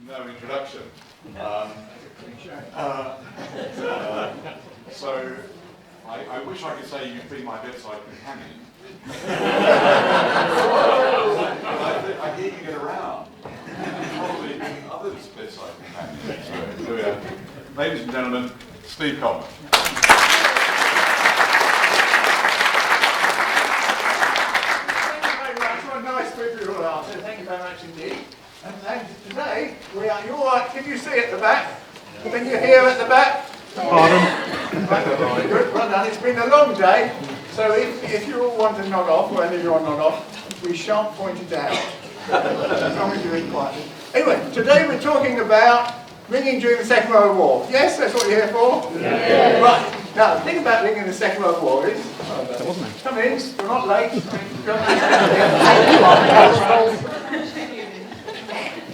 no introduction. So I wish I could say you've been my bedside companion. I hear you get around. Probably been others' bedside companions. So yeah. Ladies and gentlemen, Steve Coleman. Thank you very much. What a nice group you all are. So thank you very much indeed. And today we are. You all right? Can you see at the back? Can you hear at the back? Pardon? Right, good. Well done. It's been a long day. So if you all want to nod off, or any of you want to nod off, we shan't point it out. As long as you read quietly. Anyway, today we're talking about ringing during the Second World War. Yes, that's what you're here for? Yeah. Right. Now, the thing about ringing in the Second World War is... Come in, we're not late. The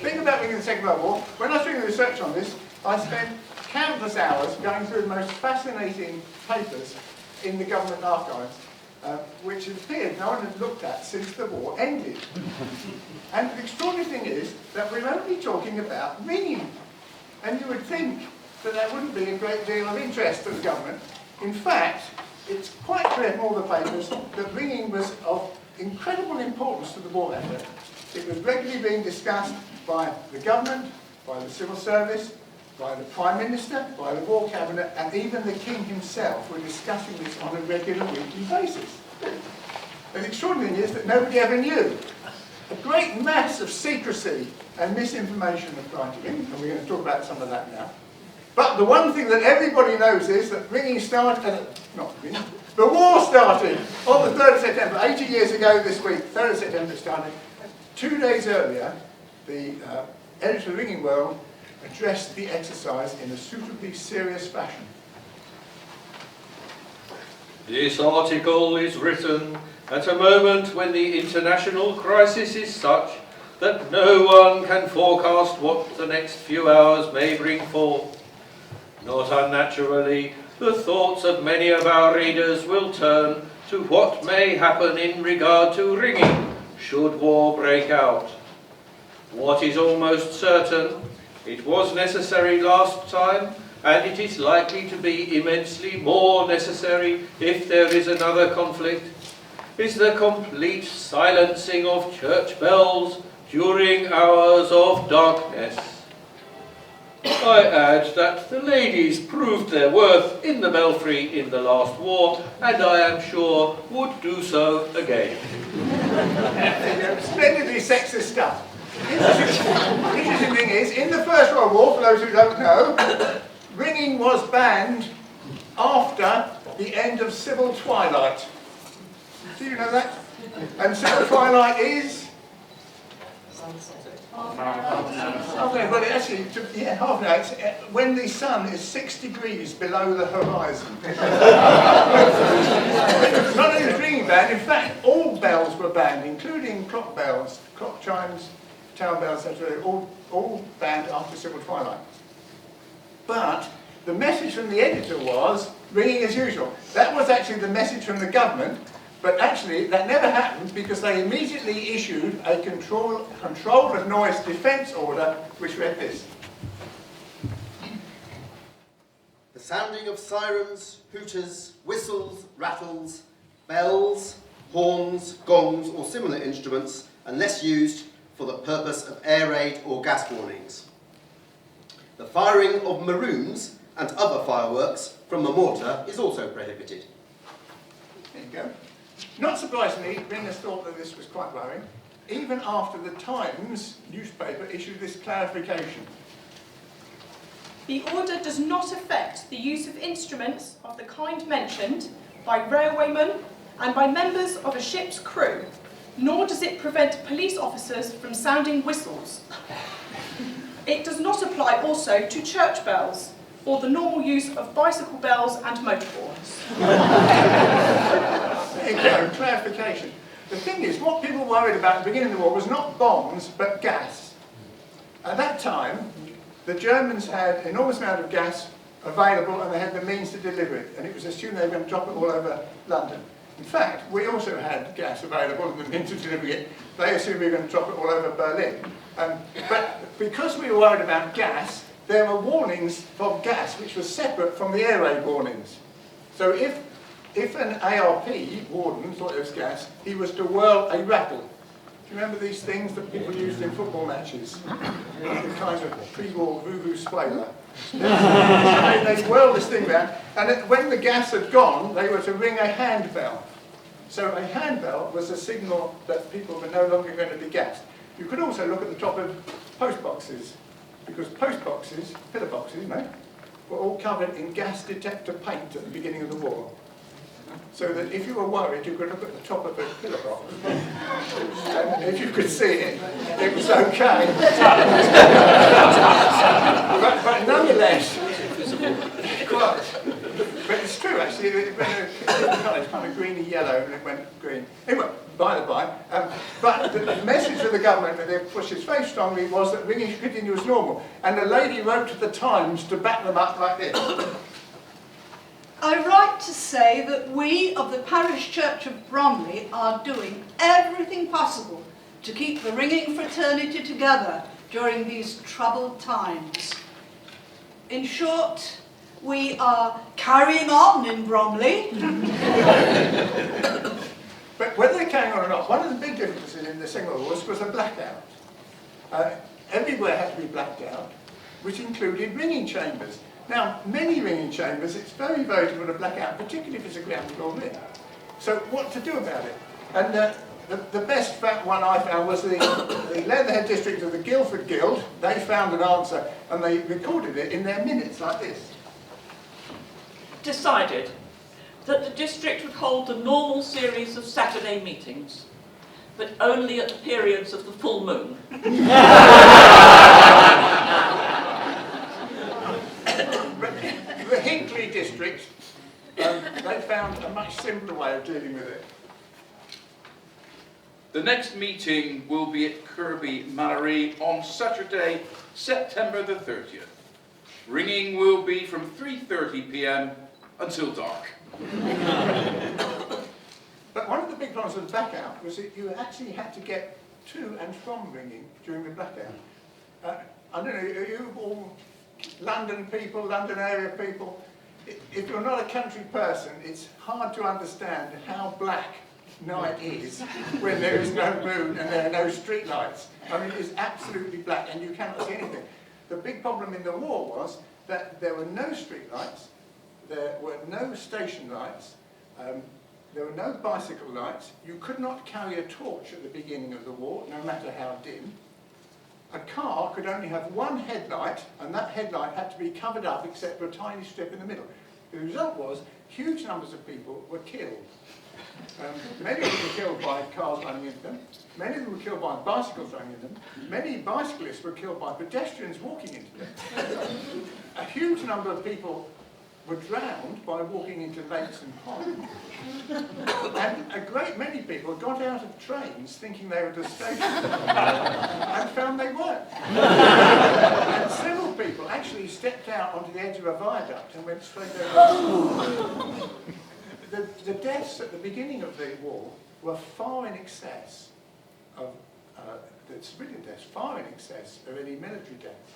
thing about ringing in the Second World War, when I was doing research on this, I spent countless hours going through the most fascinating papers in the government archives, which it appeared no one had looked at since the war ended. And the extraordinary thing is that we're only talking about ringing. And you would think that that wouldn't be a great deal of interest to the government. In fact, it's quite clear from all the papers that ringing was of incredible importance to the war effort. It was regularly being discussed by the government, by the civil service, by the Prime Minister, by the War Cabinet, and even the King himself were discussing this on a regular weekly basis. And the extraordinary thing is that nobody ever knew. A great mass of secrecy and misinformation applied to ringing, and we're going to talk about some of that now. But the one thing that everybody knows is that ringing started, the war started on the 3rd of September, 80 years ago this week, 3rd of September it started. 2 days earlier, the editor of the Ringing World addressed the exercise in a suitably serious fashion. This article is written at a moment when the international crisis is such that no one can forecast what the next few hours may bring forth. Not unnaturally, the thoughts of many of our readers will turn to what may happen in regard to ringing should war break out. What is almost certain, it was necessary last time, and it is likely to be immensely more necessary if there is another conflict, is the complete silencing of church bells during hours of darkness. I add that the ladies proved their worth in the belfry in the last war, and I am sure would do so again. Splendidly sexist stuff. The interesting thing is, in the First World War, for those who don't know, ringing was banned after the end of civil twilight. Do you know that? And civil twilight is? Okay, well actually, yeah, half an hour. It's when the sun is 6 degrees below the horizon. Not only was ringing banned, in fact, all bells were banned, including clock bells, clock chimes, tower bells, etc. All banned after civil twilight. But the message from the editor was ringing as usual. That was actually the message from the government. But actually, that never happened because they immediately issued a control of noise defence order, which read this. The sounding of sirens, hooters, whistles, rattles, bells, horns, gongs, or similar instruments, unless used for the purpose of air raid or gas warnings. The firing of maroons and other fireworks from a mortar is also prohibited. There you go. Not surprisingly, ringers thought that this was quite worrying, even after the Times newspaper issued this clarification. The order does not affect the use of instruments of the kind mentioned by railwaymen and by members of a ship's crew, nor does it prevent police officers from sounding whistles. It does not apply also to church bells, or the normal use of bicycle bells and motor horns. There you go, clarification. The thing is, what people worried about at the beginning of the war was not bombs, but gas. At that time, the Germans had an enormous amount of gas available and they had the means to deliver it, and it was assumed they were going to drop it all over London. In fact, we also had gas available and the means of delivering it. They assumed we were going to drop it all over Berlin. But because we were worried about gas, there were warnings of gas which were separate from the air raid warnings. So if an ARP warden thought it was gas, he was to whirl a rattle. Do you remember these things that people used in football matches? The kind of pre-war voodoo spoiler. They whirled this thing round, and when the gas had gone, they were to ring a handbell. So a handbell was a signal that people were no longer going to be gassed. You could also look at the top of post boxes, because post boxes, pillar boxes, were all covered in gas detector paint at the beginning of the war. So that if you were worried, you could look at the top of a pillar box, and if you could see it, it was okay. but nonetheless, but it's true actually, it went kind of greeny yellow and it went green. Anyway, by the by, but the message of the government that they pushed very strongly was that ringing should continue as normal. And the lady wrote to the Times to back them up like this. I write to say that we of the Parish Church of Bromley are doing everything possible to keep the ringing fraternity together during these troubled times. In short, we are carrying on in Bromley. But whether they're carrying on or not, one of the big differences in the Second World War was a blackout. Everywhere had to be blacked out, which included ringing chambers. Now, many ringing chambers, it's very, very difficult to black out, particularly if it's a ground floor ring. So what to do about it? And the best one I found was the Leatherhead district of the Guildford Guild. They found an answer and they recorded it in their minutes like this. Decided that the district would hold a normal series of Saturday meetings, but only at the periods of the full moon. The Hinckley district, they found a much simpler way of dealing with it. The next meeting will be at Kirby Mallory on Saturday, September the 30th. Ringing will be from 3:30 p.m. until dark. But one of the big problems with the blackout was that you actually had to get to and from ringing during the blackout. I don't know, are you all London people, London area people? If you're not a country person, it's hard to understand how black night is when there is no moon and there are no street lights. I mean, it's absolutely black and you cannot see anything. The big problem in the war was that there were no street lights, there were no station lights, there were no bicycle lights. You could not carry a torch at the beginning of the war, no matter how dim. A car could only have one headlight, and that headlight had to be covered up except for a tiny strip in the middle. The result was huge numbers of people were killed. Many of them were killed by cars running into them. Many of them were killed by bicycles running into them. Many bicyclists were killed by pedestrians walking into them. A huge number of people were drowned by walking into lakes and ponds. And a great many people got out of trains thinking they were at a station and found they weren't. And several people actually stepped out onto the edge of a viaduct and went straight over. The deaths at the beginning of the war were far in excess of the civilian deaths, far in excess of any military deaths.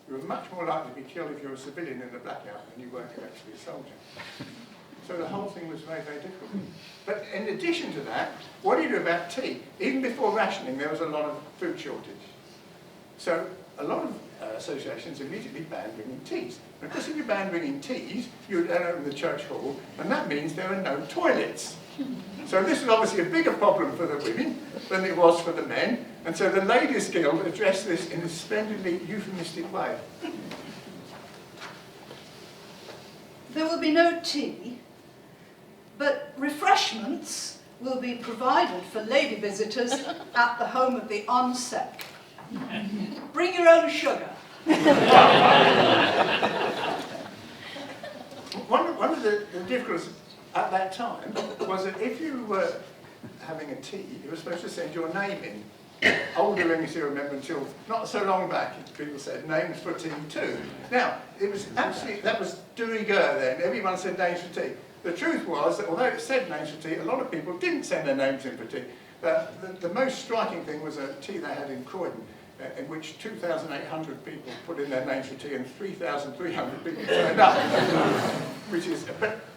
You were much more likely to be killed if you were a civilian in the blackout than you were actually a soldier. So the whole thing was very, very difficult. But in addition to that, what do you do about tea? Even before rationing, there was a lot of food shortage. So a lot of associations immediately banned bringing teas. And of course, if you ban bringing teas, you would then open the church hall, and that means there are no toilets. So this was obviously a bigger problem for the women than it was for the men, and so the Ladies' Guild addressed this in a splendidly euphemistic way. There will be no tea, but refreshments will be provided for lady visitors at the home of the ONSEC. Bring your own sugar. One of the difficulties at that time was that if you were having a tea, you were supposed to send your name in. Older ringers here remember until not so long back, people said names for tea too. Now, it was absolutely, that was de rigueur then, everyone said names for tea. The truth was that although it said names for tea, a lot of people didn't send their names in for tea. The most striking thing was a tea they had in Croydon, in which 2,800 people put in their names for tea and 3,300 people turned up.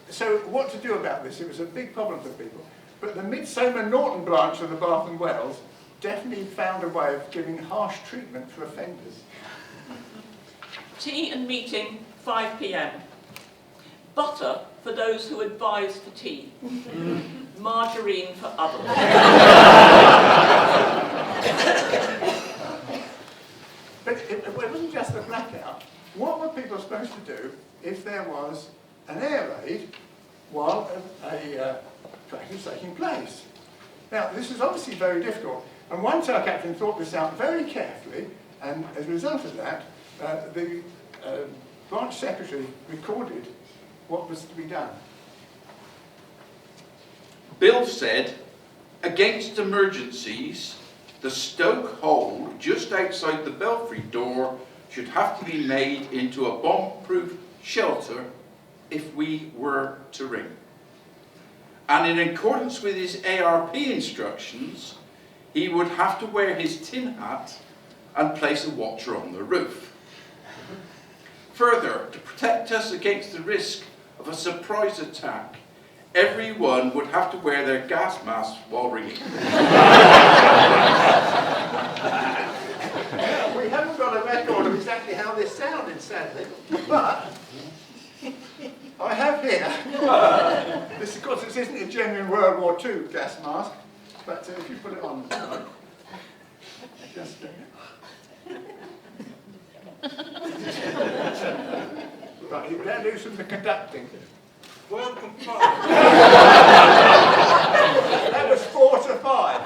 So what to do about this? It was a big problem for people. But the Midsomer Norton branch of the Bath and Wells definitely found a way of giving harsh treatment for offenders. Tea and meeting, 5 p.m. Butter for those who advise for tea. Margarine for others. But it wasn't just the blackout. What were people supposed to do if there was an air raid while a crash was taking place? Now, this is obviously very difficult, and one tower captain thought this out very carefully, and as a result of that, the branch secretary recorded what was to be done. Bill said, against emergencies, the Stoke hole just outside the belfry door should have to be made into a bomb-proof shelter if we were to ring. And in accordance with his ARP instructions, he would have to wear his tin hat and place a watcher on the roof. Further, to protect us against the risk of a surprise attack, everyone would have to wear their gas masks while ringing. We haven't got a record of exactly how this sounded, sadly, but I have here. This, of course, this isn't a genuine World War II gas mask, but if you put it on, just right, you better do some of the conducting. That was 4 to 5.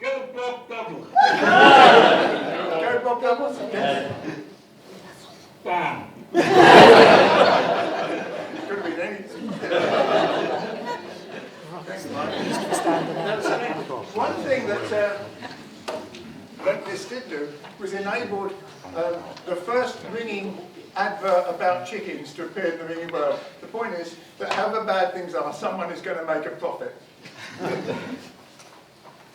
Go Bob Double. Go Bob Doubles? Yes. Bam. Could have been anything. Thanks, Mike. One thing that this did do was enabled the first ringing advert about chickens to appear in the ringing world. The point is that however bad things are, someone is going to make a profit.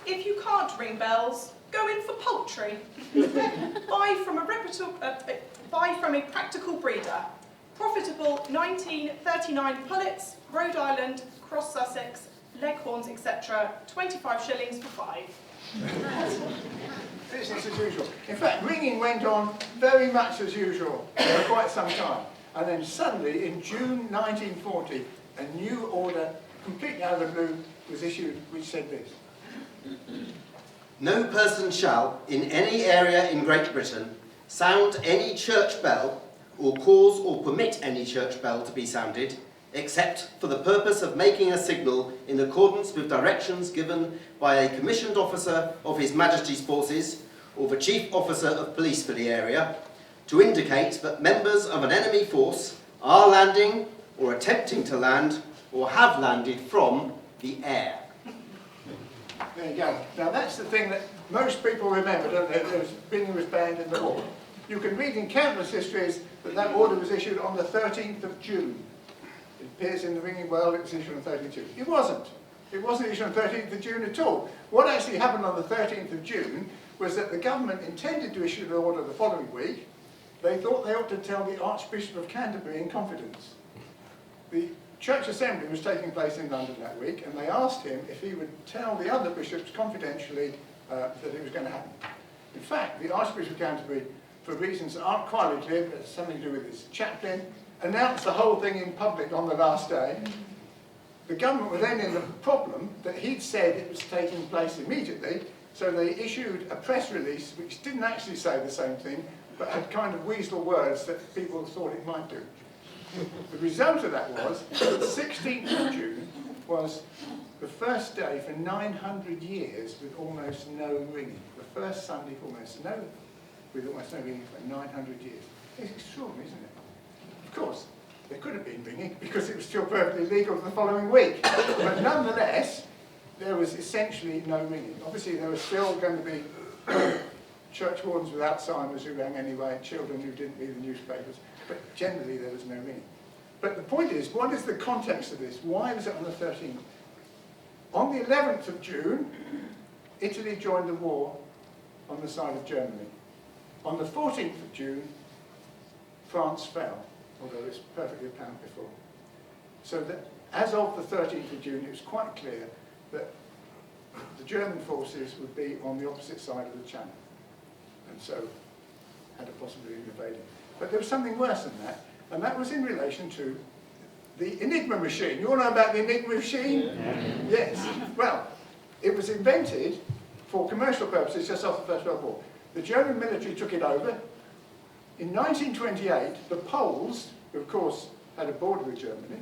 If you can't ring bells, go in for poultry. Buy from a practical breeder. Profitable 1939 pullets, Rhode Island, Cross Sussex, Leghorns, etc. 25 shillings for 5. Business as usual. In fact, ringing went on very much as usual for quite some time. And then suddenly, in June 1940, a new order, completely out of the blue, was issued which said this. No person shall, in any area in Great Britain, sound any church bell or cause or permit any church bell to be sounded, except for the purpose of making a signal in accordance with directions given by a commissioned officer of His Majesty's forces or the chief officer of police for the area, to indicate that members of an enemy force are landing or attempting to land or have landed from the air. There you go. Now that's the thing that most people remember, don't they? Bing was banned in the war. You can read in countless histories that that order was issued on the 13th of June. It appears in the ringing world it was issued on the 13th of June. It wasn't. It wasn't issued on the 13th of June at all. What actually happened on the 13th of June was that the government intended to issue the order the following week. They thought they ought to tell the Archbishop of Canterbury in confidence. The Church Assembly was taking place in London that week, and they asked him if he would tell the other bishops confidentially that it was going to happen. In fact, the Archbishop of Canterbury, for reasons that aren't quite clear, but it's something to do with his chaplain, announced the whole thing in public on the last day. The government were then in the problem that he'd said it was taking place immediately, so they issued a press release which didn't actually say the same thing, but had kind of weasel words that people thought it might do. The result of that was that the 16th of June was the first day for 900 years with almost no ringing. The first Sunday with almost no ringing for 900 years. It's extraordinary, isn't it? Of course, there could have been ringing because it was still perfectly legal the following week. But nonetheless, there was essentially no ringing. Obviously, there was still going to be church wardens with Alzheimer's who rang anyway, children who didn't read the newspapers, but generally there was no ringing. But the point is, what is the context of this? Why was it on the 13th? On the 11th of June, Italy joined the war on the side of Germany. On the 14th of June, France fell, although it's perfectly apparent before. So that as of the 13th of June, it was quite clear that the German forces would be on the opposite side of the Channel, and so had a possibility of invading. But there was something worse than that, and that was in relation to the Enigma machine. You all know about the Enigma machine? Yeah. Yes. Well, it was invented for commercial purposes just after the First World War. The German military took it over. In 1928, the Poles, who of course had a border with Germany,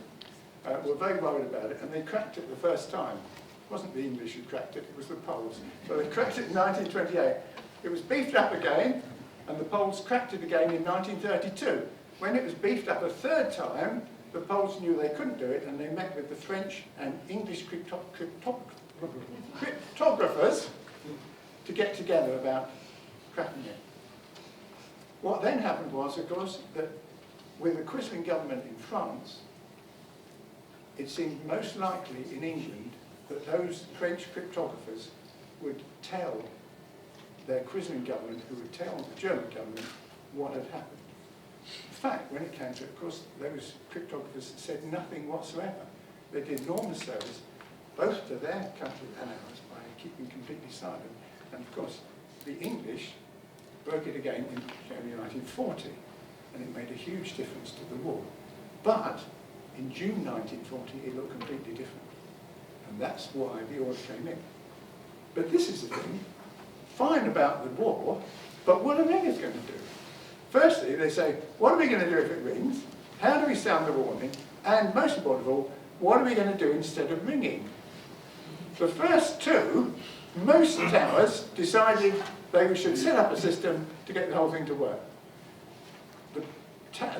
were very worried about it, and they cracked it the first time. It wasn't the English who cracked it, it was the Poles. So they cracked it in 1928. It was beefed up again, and the Poles cracked it again in 1932. When it was beefed up a third time, the Poles knew they couldn't do it, and they met with the French and English cryptographers to get together about cracking it. What then happened was, of course, that with the Quisling government in France, it seemed most likely in England that those French cryptographers would tell their Quisling government, who would tell the German government what had happened. In fact, when it came to it, of course, those cryptographers said nothing whatsoever. They did enormous service, both to their country and ours, by keeping completely silent. And of course, the English broke it again in January 1940, and it made a huge difference to the war. But in June 1940, it looked completely different. And that's why the order came in. But this is the thing, fine about the war, but what are ringers going to do? Firstly, they say, what are we going to do if it rings? How do we sound the warning? And most important of all, what are we going to do instead of ringing? The first two, most towers decided they should set up a system to get the whole thing to work.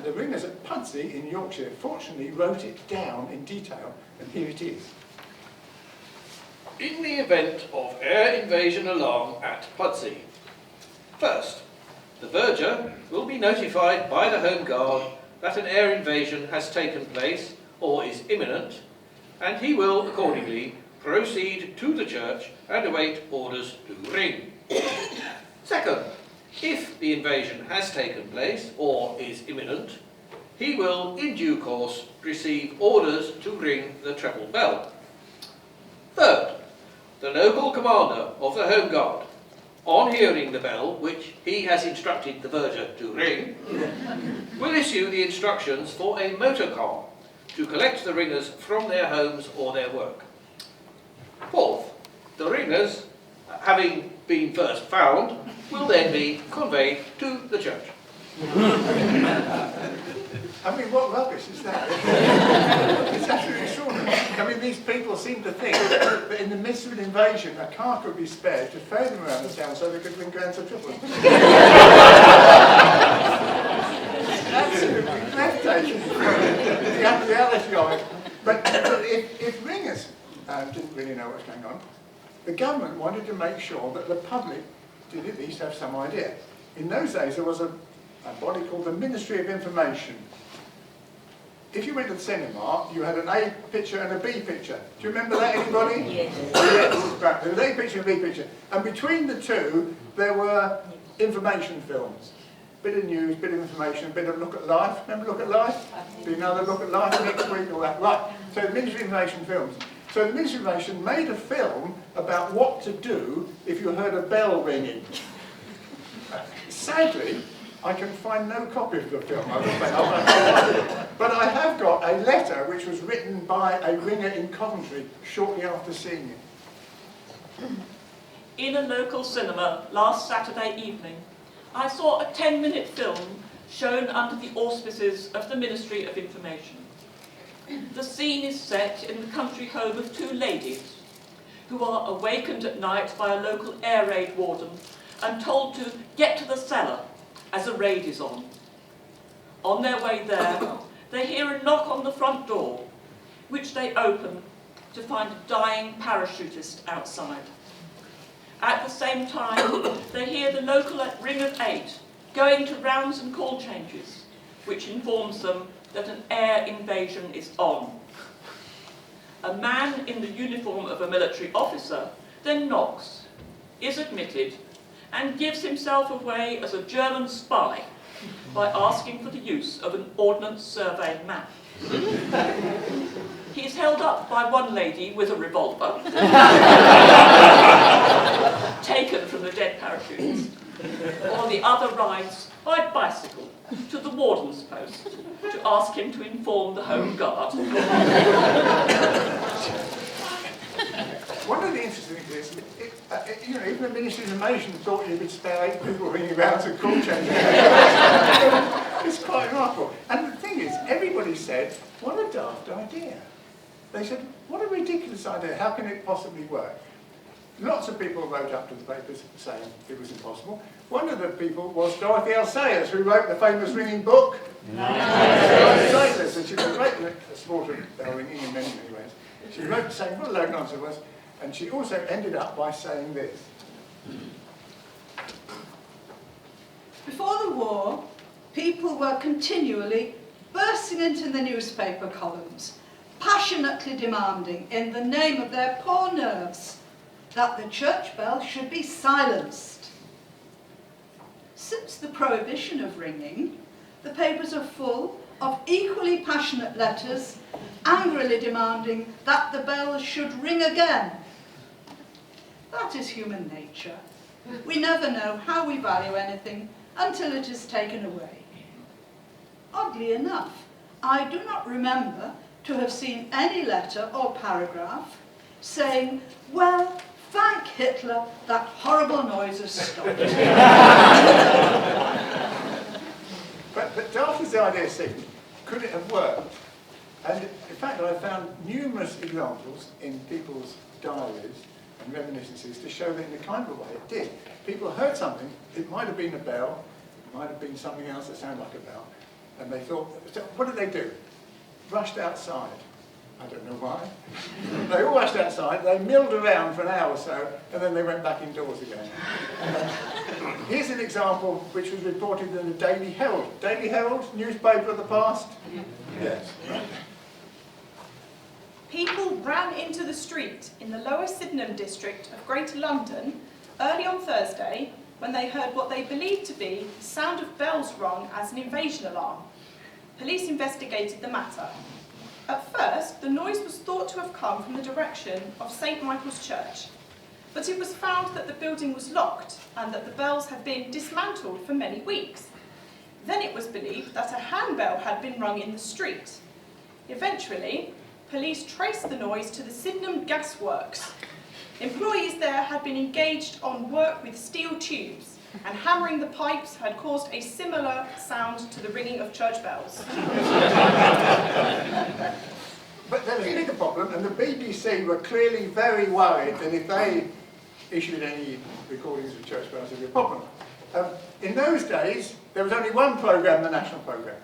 The ringers at Pudsey in Yorkshire fortunately wrote it down in detail, and here it is. In the event of air invasion alarm at Pudsey, first, the verger will be notified by the Home Guard that an air invasion has taken place or is imminent, and he will accordingly proceed to the church and await orders to ring. Second, if the invasion has taken place or is imminent, he will in due course receive orders to ring the treble bell. Third, the local commander of the Home Guard, on hearing the bell, which he has instructed the verger to ring, will issue the instructions for a motor car to collect the ringers from their homes or their work. Fourth, the ringers, having been first found, will then be conveyed to the church. I mean, what rubbish is that? It's absolutely extraordinary. I mean, these people seem to think that in the midst of an invasion, a car could be spared to ferry them around the town so they could ring grands or triples. Absolutely breathtaking, the reality of it. But if ringers didn't really know what was going on, the government wanted to make sure that the public did at least have some idea. In those days, there was a body called the Ministry of Information. If you went to the cinema, you had an A picture and a B picture. Do you remember that, anybody? Yes. Yes. Right, there was an A picture and a B picture. And between the two, there were information films. Bit of news, bit of information, bit of look at life. Remember Look at Life? Be another Look at Life next week, all that. Right. So the Ministry of Information films. So the Ministry of Information made a film about what to do if you heard a bell ringing. Sadly, I can find no copy of the film, but I have got a letter which was written by a ringer in Coventry shortly after seeing it. In a local cinema last Saturday evening, I saw a 10-minute film shown under the auspices of the Ministry of Information. The scene is set in the country home of two ladies who are awakened at night by a local air raid warden and told to get to the cellar as a raid is on. On their way there, they hear a knock on the front door, which they open to find a dying parachutist outside. At the same time, they hear the local ring of 8 going to rounds and call changes, which informs them that an air invasion is on. A man in the uniform of a military officer then knocks, is admitted, and gives himself away as a German spy by asking for the use of an ordnance survey map. He is held up by one lady with a revolver, taken from the dead parachutists, while the other rides by bicycle to the warden's post to ask him to inform the Home Guard. One of the interesting things is, even the Ministry of Information thought you could spare 8 people ringing around to call change. It's quite remarkable. And the thing is, everybody said, what a daft idea. They said, what a ridiculous idea, how can it possibly work? Lots of people wrote up to the papers saying it was impossible. One of the people was Dorothy L. Sayers, who wrote the famous ringing book. And she was a great supporter of bell ringing in many, many ways. She wrote saying what a load of nonsense it was, and she also ended up by saying this. Before the war, people were continually bursting into the newspaper columns, passionately demanding, in the name of their poor nerves, that the church bell should be silenced. Since the prohibition of ringing, the papers are full of equally passionate letters, angrily demanding that the bells should ring again. That is human nature. We never know how we value anything until it is taken away. Oddly enough, I do not remember to have seen any letter or paragraph saying, well, thank Hitler, that horrible noise has stopped. But daft as the idea seemed, could it have worked? And in fact, I found numerous examples in people's diaries and reminiscences to show that in the kind of way it did. People heard something, it might have been a bell, it might have been something else that sounded like a bell, and they thought, so what did they do? Rushed outside. I don't know why. They all rushed outside, they milled around for an hour or so, and then they went back indoors again. Here's an example which was reported in the Daily Herald. Daily Herald, newspaper of the past? Yes. People ran into the street in the Lower Sydenham district of Greater London early on Thursday when they heard what they believed to be the sound of bells rung as an invasion alarm. Police investigated the matter. At first, the noise was thought to have come from the direction of St Michael's Church, but it was found that the building was locked and that the bells had been dismantled for many weeks. Then it was believed that a handbell had been rung in the street. Eventually, police traced the noise to the Sydenham Gas Works. Employees there had been engaged on work with steel tubes, and hammering the pipes had caused a similar sound to the ringing of church bells. But there was a bigger problem, and the BBC were clearly very worried that if they issued any recordings of church bells, there would be a problem. In those days, there was only one programme, the national programme.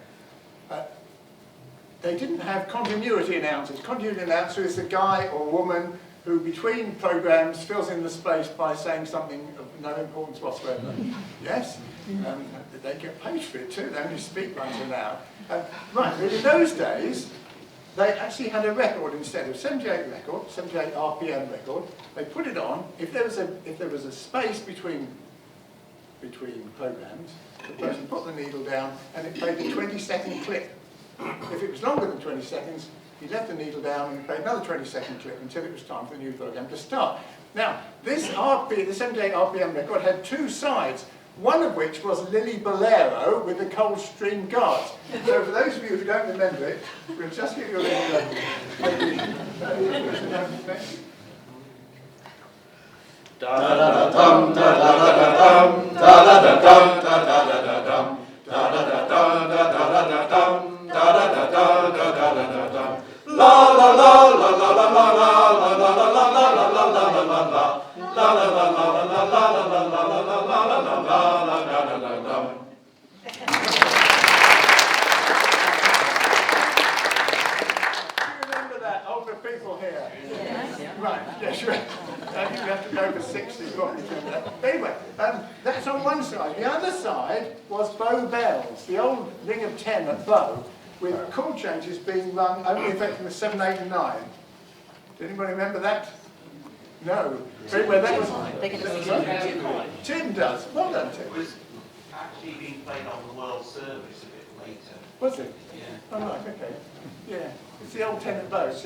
They didn't have continuity announcers. Continuity announcer is the guy or woman who, between programmes, fills in the space by saying something of no importance whatsoever. Yes? They get paid for it too, they only speak once an hour. Right, but in those days, they actually had a record instead of 78 RPM record. They put it on. If there was a space between programmes, the person put the needle down and it played a 20-second clip. If it was longer than 20 seconds, he left the needle down and played another 20-second clip until it was time for the new programme to start. Now, the 78 RPM record had two sides, one of which was Lily Bolero with the Coldstream Guards. So for those of you who don't remember it, we'll just give you a Right, yeah, sure. You have to go for 60 probably. Anyway, that's on one side. The other side was Bow Bells, the old ring of 10 at Bow. with chord changes being rung only affecting the 7, 8 and 9. Does anybody remember that? No. Well, that was, Tim does. Well done, Tim. It was actually being played on the World Service a bit later. Was it? Yeah. Oh, right, okay. Yeah. It's the old tenant bows.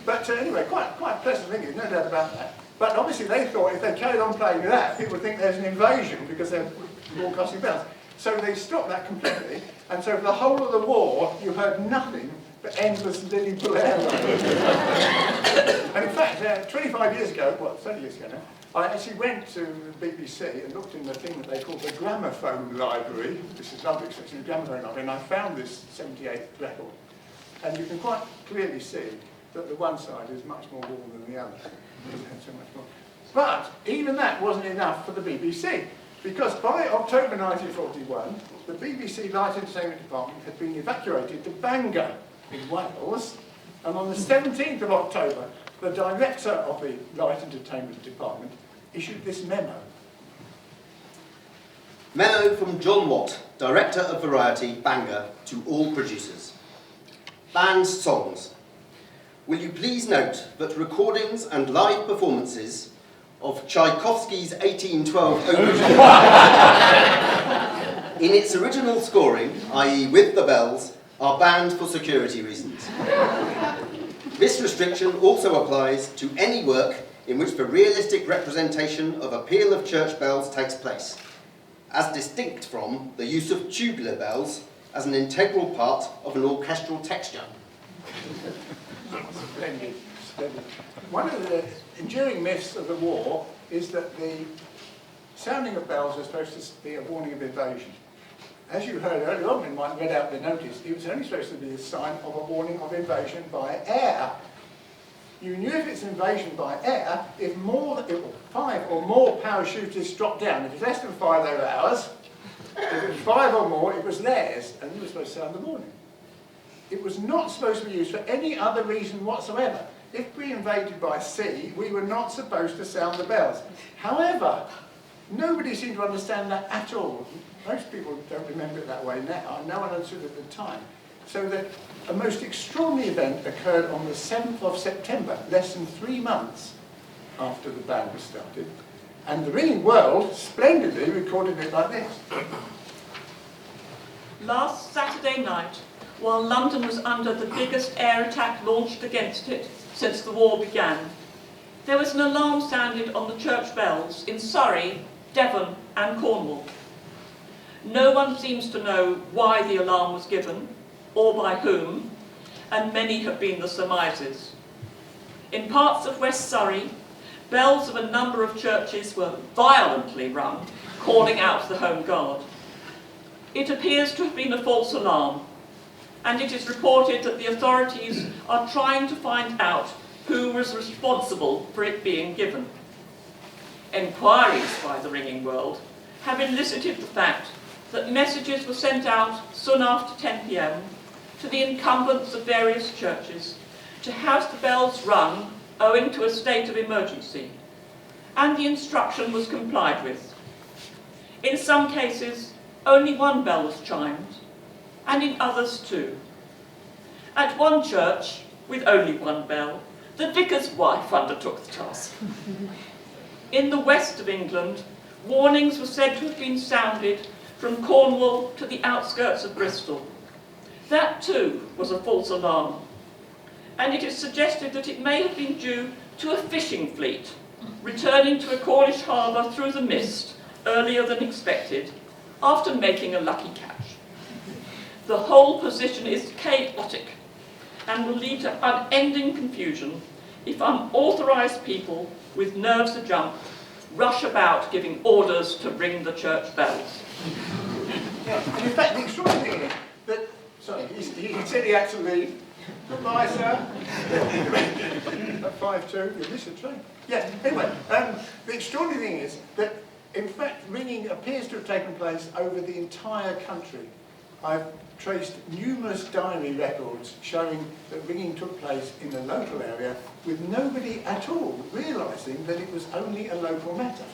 But anyway, quite pleasant thing, no doubt about that. But obviously they thought if they carried on playing that, people would think there's an invasion because they're broadcasting bells. So they stopped that completely, and so for the whole of the war, you heard nothing but endless Lily Blair. And in fact, 25 years ago, well, 30 years ago now, I actually went to the BBC and looked in the thing that they call the gramophone library. This is lovely, it's a gramophone library, and I found this 78 record. And you can quite clearly see that the one side is much more warm than the other. It had so much more. But even that wasn't enough for the BBC, because by October 1941, the BBC Light Entertainment Department had been evacuated to Bangor in Wales, and on the 17th of October, the director of the Light Entertainment Department issued this memo. Memo from John Watt, Director of Variety, Bangor, to all producers. Band songs. Will you please note that recordings and live performances of Tchaikovsky's 1812 Overture in its original scoring, i.e. with the bells, are banned for security reasons. This restriction also applies to any work in which the realistic representation of a peal of church bells takes place, as distinct from the use of tubular bells as an integral part of an orchestral texture. Splendid, splendid. One of the enduring myths of the war is that the sounding of bells is supposed to be a warning of invasion. As you heard earlier on, when Mike read out the notice, it was only supposed to be a sign of a warning of invasion by air. You knew if it's invasion by air, if 5 or more parachutists dropped down. If it's less than 5, they were ours. If it was 5 or more, it was theirs, and you were supposed to sound the warning. It was not supposed to be used for any other reason whatsoever. If we invaded by sea, we were not supposed to sound the bells. However, nobody seemed to understand that at all. Most people don't remember it that way now, and no one understood it at the time. So that a most extraordinary event occurred on the 7th of September, less than 3 months after the band was started, and the Ringing World splendidly recorded it like this. Last Saturday night, while London was under the biggest air attack launched against it since the war began, there was an alarm sounded on the church bells in Surrey, Devon and Cornwall. No one seems to know why the alarm was given, or by whom, and many have been the surmises. In parts of West Surrey, bells of a number of churches were violently rung, calling out the Home Guard. It appears to have been a false alarm, and it is reported that the authorities are trying to find out who was responsible for it being given. Enquiries by the Ringing World have elicited the fact that messages were sent out soon after 10 p.m. to the incumbents of various churches to have the bells rung owing to a state of emergency, and the instruction was complied with. In some cases, only one bell was chimed, and in others 2. At one church, with only one bell, the vicar's wife undertook the task. In the west of England, warnings were said to have been sounded from Cornwall to the outskirts of Bristol. That too was a false alarm, and it is suggested that it may have been due to a fishing fleet returning to a Cornish harbour through the mist earlier than expected, after making a lucky catch. The whole position is chaotic and will lead to unending confusion if unauthorised people with nerves ajump rush about giving orders to ring the church bells. Yeah, and in fact, the extraordinary thing is that, sorry, he said he had to leave. Goodbye, sir. At 5:02, you missed a train. Yeah, anyway, the extraordinary thing is that, in fact, ringing appears to have taken place over the entire country. I've traced numerous diary records showing that ringing took place in the local area with nobody at all realising that it was only a local matter.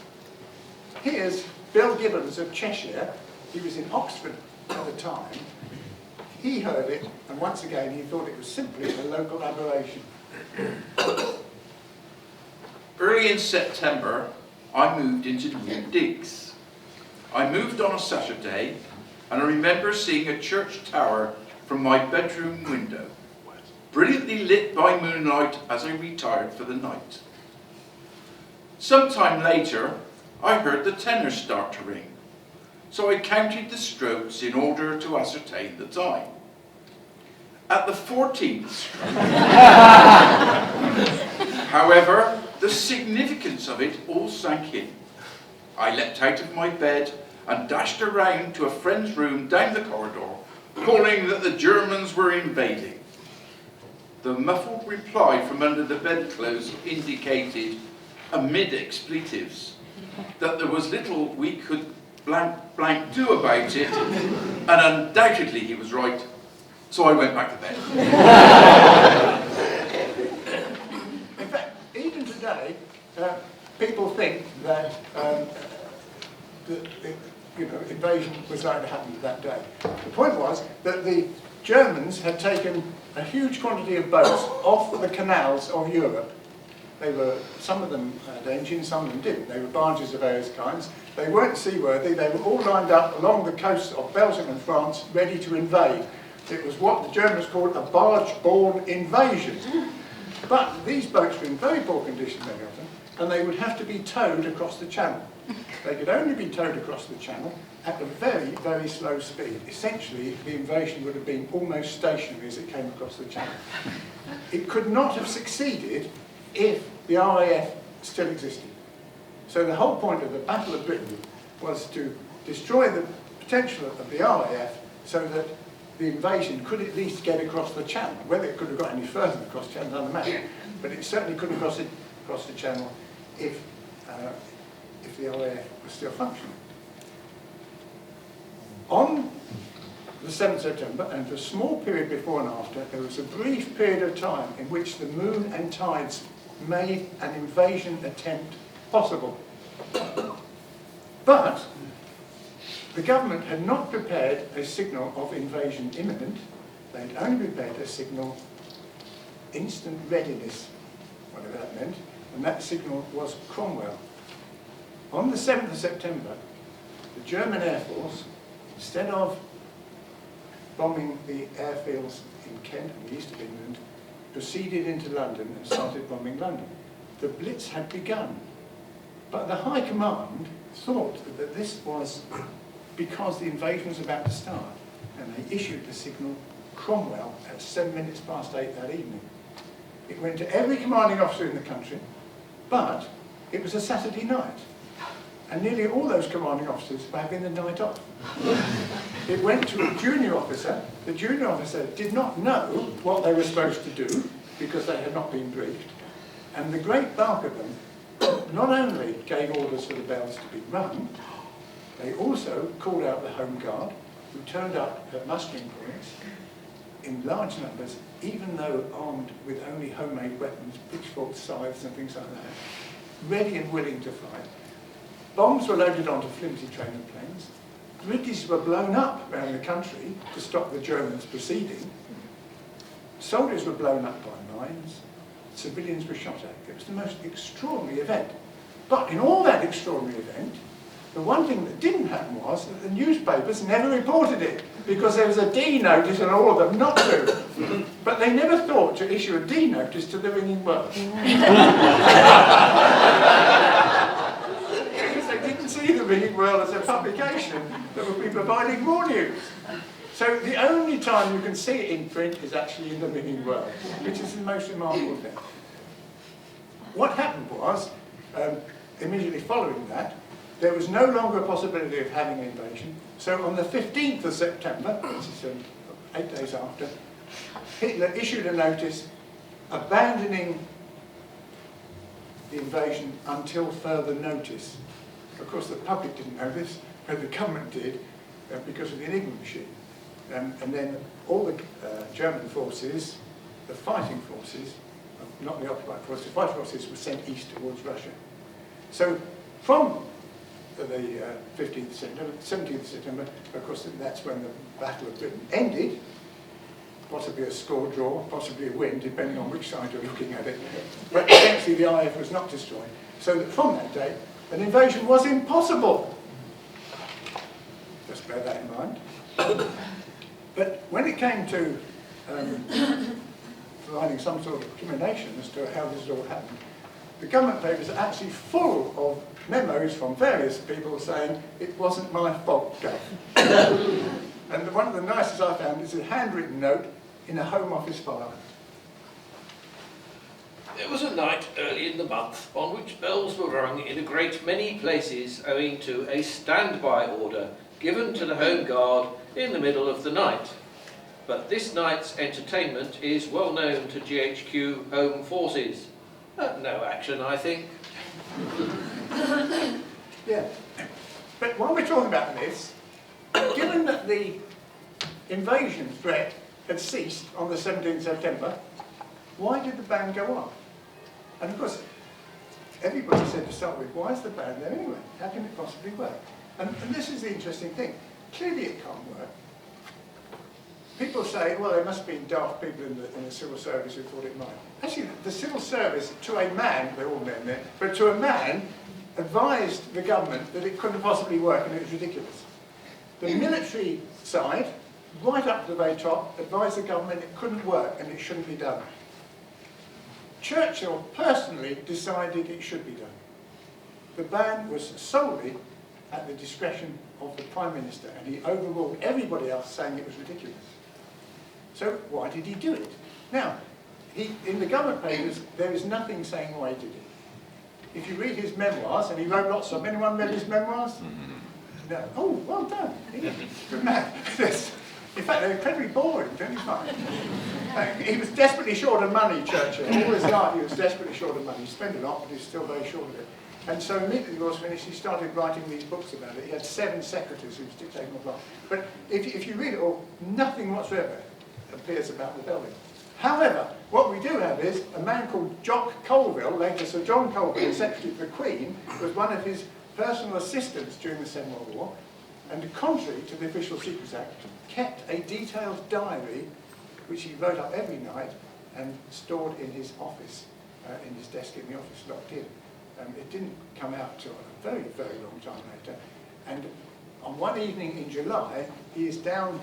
Here's Bill Gibbons of Cheshire. He was in Oxford at the time. he heard it, and once again he thought it was simply a local aberration. Early in September, I moved into new digs. I moved on a Saturday, and I remember seeing a church tower from my bedroom window, brilliantly lit by moonlight as I retired for the night. Sometime later, I heard the tenor start to ring, so I counted the strokes in order to ascertain the time. At the 14th stroke, however, the significance of it all sank in. I leapt out of my bed and dashed around to a friend's room down the corridor, calling that the Germans were invading. The muffled reply from under the bedclothes indicated, amid expletives, that there was little we could blank do about it, and undoubtedly he was right, so I went back to bed. In fact, even today, people think that the invasion was going to happen that day. The point was that the Germans had taken a huge quantity of boats off the canals of Europe. They were, some of them had engines, some of them didn't. They were barges of various kinds. They weren't seaworthy. They were all lined up along the coasts of Belgium and France, ready to invade. It was what the Germans called a barge-borne invasion. But these boats were in very poor condition, many of them, and they would have to be towed across the channel. They could only be towed across the channel at a very, very slow speed. Essentially, the invasion would have been almost stationary as it came across the channel. It could not have succeeded if the RAF still existed. So the whole point of the Battle of Britain was to destroy the potential of the RAF so that the invasion could at least get across the channel. Whether it could have got any further across the channel is unimaginative, but it certainly could have crossed the channel if the RAF was still functioning. On the 7th September, and for a small period before and after, there was a brief period of time in which the moon and tides made an invasion attempt possible. But the government had not prepared a signal of invasion imminent. They had only prepared a signal instant readiness, whatever that meant, and that signal was Cromwell. On the 7th of September, the German Air Force, instead of bombing the airfields in Kent and the east of England, proceeded into London and started bombing London. The Blitz had begun, but the High Command thought that this was because the invasion was about to start, and they issued the signal Cromwell at 8:07 that evening. It went to every commanding officer in the country, but it was a Saturday night, and nearly all those commanding officers were having the night off. It went to a junior officer. The junior officer did not know what they were supposed to do because they had not been briefed, and the great bulk of them not only gave orders for the bells to be rung, they also called out the Home Guard, who turned up at mustering points in large numbers, even though armed with only homemade weapons, pitchforks, scythes and things like that, ready and willing to fight. Bombs were loaded onto flimsy training planes. Bridges were blown up around the country to stop the Germans proceeding. Soldiers were blown up by mines. Civilians were shot at. It was the most extraordinary event. But in all that extraordinary event, the one thing that didn't happen was that the newspapers never reported it, because there was a D notice on all of them not to. But they never thought to issue a D notice to the ringing world. They didn't see the ringing world as a publication that would be providing more news. So the only time you can see it in print is actually in the ringing world, which is the most remarkable thing. What happened was, immediately following that, there was no longer a possibility of having an invasion. So on the 15th of September, which is 8 days after, Hitler issued a notice abandoning the invasion until further notice. Of course, the public didn't know this, but the government did because of the Enigma machine. And then all the German forces, the fighting forces, not the occupied forces, the fighting forces were sent east towards Russia. So from the 15th of September, 17th of September, of course, that's when the Battle of Britain ended, possibly a score draw, possibly a win, depending on which side you're looking at it. But eventually the IF was not destroyed. So that from that day, an invasion was impossible. Just bear that in mind. But when it came to providing some sort of explanation as to how this all happened, the government papers are actually full of memos from various people saying it wasn't my fault, Gov. And one of the nicest I found is a handwritten note in a Home Office file. There was a night early in the month on which bells were rung in a great many places owing to a standby order given to the Home Guard in the middle of the night. But this night's entertainment is well known to GHQ Home Forces. No action, I think. Yeah. But while we're talking about this, given that the invasion threat had ceased on the 17th September, why did the ban go on? And of course, everybody said to start with, why is the ban there anyway? How can it possibly work? And this is the interesting thing. Clearly it can't work. People say, well, there must be daft people in the civil service who thought it might. Actually, the civil service, to a man, they're all men there, but to a man, advised the government that it couldn't possibly work and it was ridiculous. The military side, right up to the very top, advised the government it couldn't work and it shouldn't be done. Churchill personally decided it should be done. The ban was solely at the discretion of the Prime Minister, and he overruled everybody else saying it was ridiculous. So why did he do it? Now, in the government papers, there is nothing saying why he did it. If you read his memoirs, and he wrote lots of them, anyone read his memoirs? No. Oh, well done. Good man. In fact, they're incredibly boring, don't you find? He was desperately short of money, Churchill. All his life he was desperately short of money. He spent a lot, but he's still very short of it. And so immediately he was finished, he started writing these books about it. He had 7 secretaries who was dictating all that. But if you read it all, nothing whatsoever appears about the building. However, what we do have is a man called Jock Colville, later Sir John Colville, Secretary to the Queen, was one of his personal assistants during the Second World War, and contrary to the Official Secrets Act, kept a detailed diary which he wrote up every night and stored in his office, in his desk in the office, locked in. It didn't come out till a very, very long time later. And on one evening in July, he is down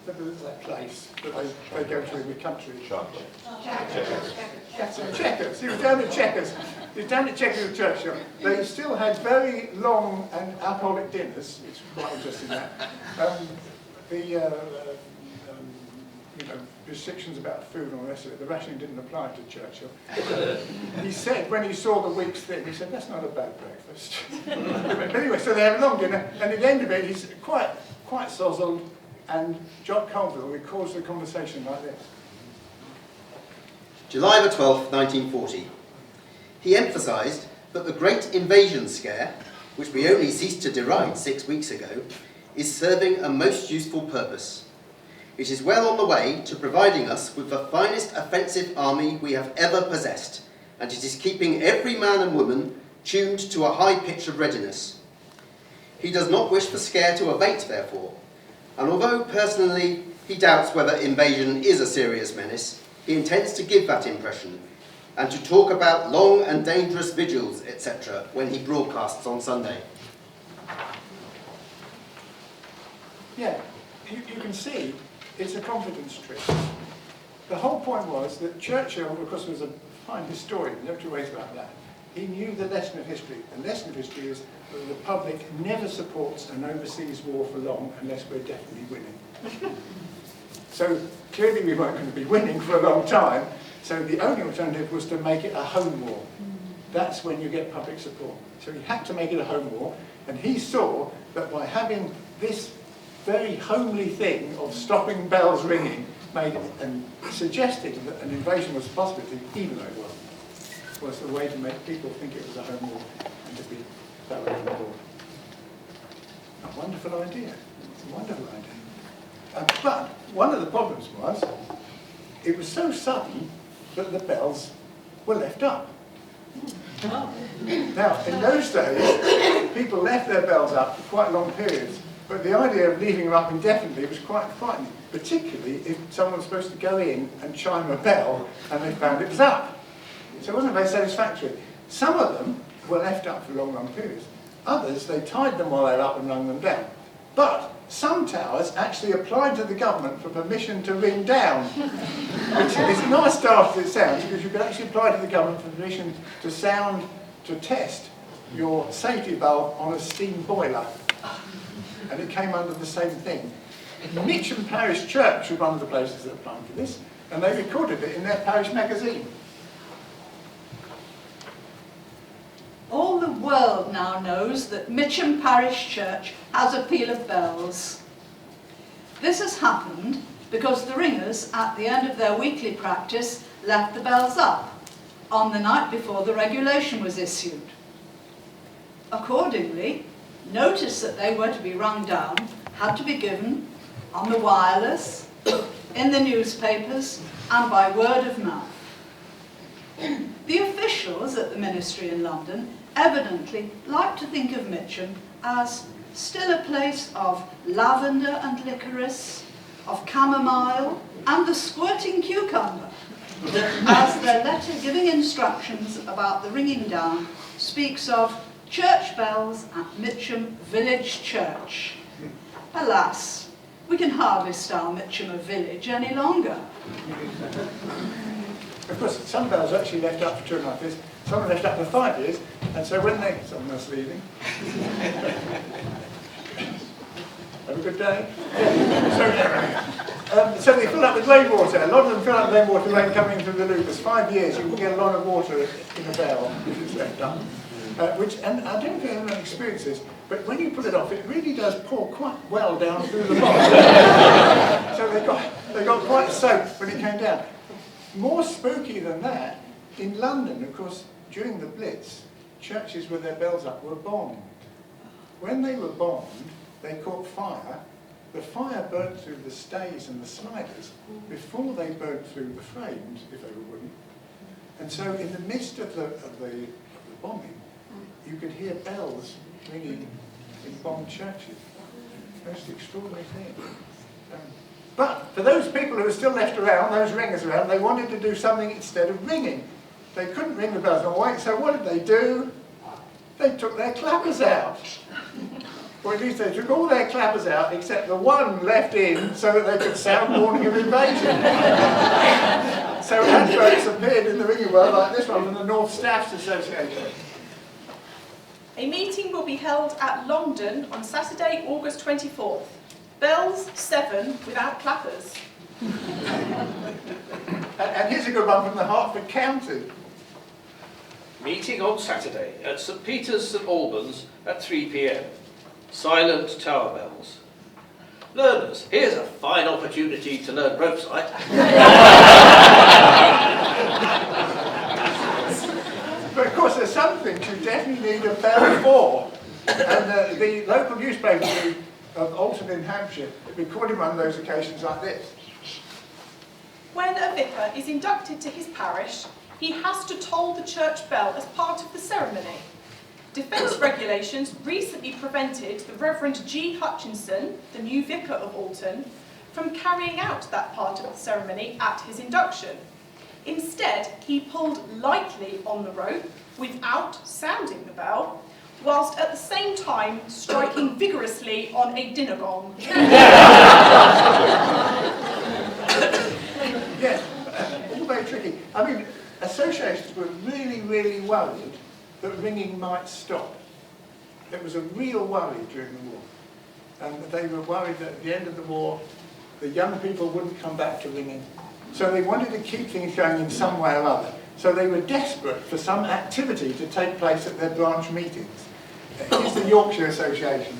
there's that place that they go to in the country. Chequers. He was down at Chequers. He was down at Chequers with Churchill. They still had very long and alcoholic dinners. It's quite interesting that. Restrictions about food and all the rest of it, the rationing didn't apply to Churchill. He said, when he saw the week's thing, he said, that's not a bad breakfast. But anyway, so they have a long dinner, and at the end of it, he's quite sozzled, and Jock Colville records the conversation like this. July the 12th, 1940. He emphasised that the Great Invasion Scare, which we only ceased to deride 6 weeks ago, is serving a most useful purpose. It is well on the way to providing us with the finest offensive army we have ever possessed, and it is keeping every man and woman tuned to a high pitch of readiness. He does not wish the scare to abate, therefore, and although personally he doubts whether invasion is a serious menace, he intends to give that impression, and to talk about long and dangerous vigils, etc., when he broadcasts on Sunday. Yeah, you can see it's a confidence trick. The whole point was that Churchill, of course, was a fine historian, no two ways about that. He knew the lesson of history. The lesson of history is that the public never supports an overseas war for long unless we're definitely winning. So clearly we weren't going to be winning for a long time, so the only alternative was to make it a home war. That's when you get public support. So he had to make it a home war, and he saw that by having this very homely thing of stopping bells ringing made it, and suggested that an invasion was a possibility, even though it wasn't, was the way to make people think it was a home war and to be thoroughly on board. A wonderful idea. It's a wonderful idea. But one of the problems was it was so sudden that the bells were left up. Now, in those days, people left their bells up for quite long periods, But the idea of leaving them up indefinitely was quite frightening, particularly if someone was supposed to go in and chime a bell and they found it was up. So it wasn't very satisfactory. Some of them were left up for long, long periods. Others, they tied them while they were up and rung them down. But some towers actually applied to the government for permission to ring down, which is not as daft as it sounds, because you could actually apply to the government for permission to test your safety valve on a steam boiler. And it came under the same thing. Mitcham Parish Church was one of the places that applied for this, and they recorded it in their parish magazine. All the world now knows that Mitcham Parish Church has a peal of bells. This has happened because the ringers, at the end of their weekly practice, left the bells up on the night before the regulation was issued. Accordingly, notice that they were to be rung down had to be given on the wireless, in the newspapers, and by word of mouth. The officials at the ministry in London evidently like to think of Mitcham as still a place of lavender and licorice, of chamomile and the squirting cucumber, as their letter giving instructions about the ringing down speaks of church bells at Mitcham Village Church. Alas, we can hardly style Mitcham a village any longer. Of course, some bells are actually left up for 2.5 years, some are left up for 5 years, and so when someone else leaving. Have a good day. So they fill up with rainwater. A lot of them fill up with rainwater rain coming through the loop. There's 5 years, you can get a lot of water in a bell if it's left up. And I don't think anyone experiences, but when you put it off, it really does pour quite well down through the bottom. So they got quite soaked when it came down. More spooky than that, in London, of course, during the Blitz, churches with their bells up were bombed. When they were bombed, they caught fire. The fire burnt through the stays and the sliders before they burnt through the frames, if they were wooden. And so in the midst of the bombing, you could hear bells ringing in bombed churches. Most extraordinary thing. But for those people who were still left around, those ringers around, they wanted to do something instead of ringing. They couldn't ring the bells on white, so what did they do? They took their clappers out. Or at least they took all their clappers out except the one left in so that they could sound warning of invasion. So adverts appeared in the ringing world like this one from the North Staffs Association. A meeting will be held at Longdon on Saturday, August 24th. Bells 7 without clappers. And here's a good one from the Hertford County. Meeting on Saturday at St Peter's, St Albans at 3 p.m. Silent tower bells. Learners, here's a fine opportunity to learn rope sight. But of course there's some things you definitely need a bell for. And the local newspaper of Alton in Hampshire recorded one of those occasions like this. When a vicar is inducted to his parish, he has to toll the church bell as part of the ceremony. Defence regulations recently prevented the Reverend G. Hutchinson, the new vicar of Alton, from carrying out that part of the ceremony at his induction. Instead, he pulled lightly on the rope without sounding the bell, whilst at the same time striking vigorously on a dinner gong. Yes, all very tricky. I mean, associations were really, really worried that ringing might stop. It was a real worry during the war. And they were worried that at the end of the war, the young people wouldn't come back to ringing. So they wanted to keep things going in some way or other. So they were desperate for some activity to take place at their branch meetings. Here's the Yorkshire Association.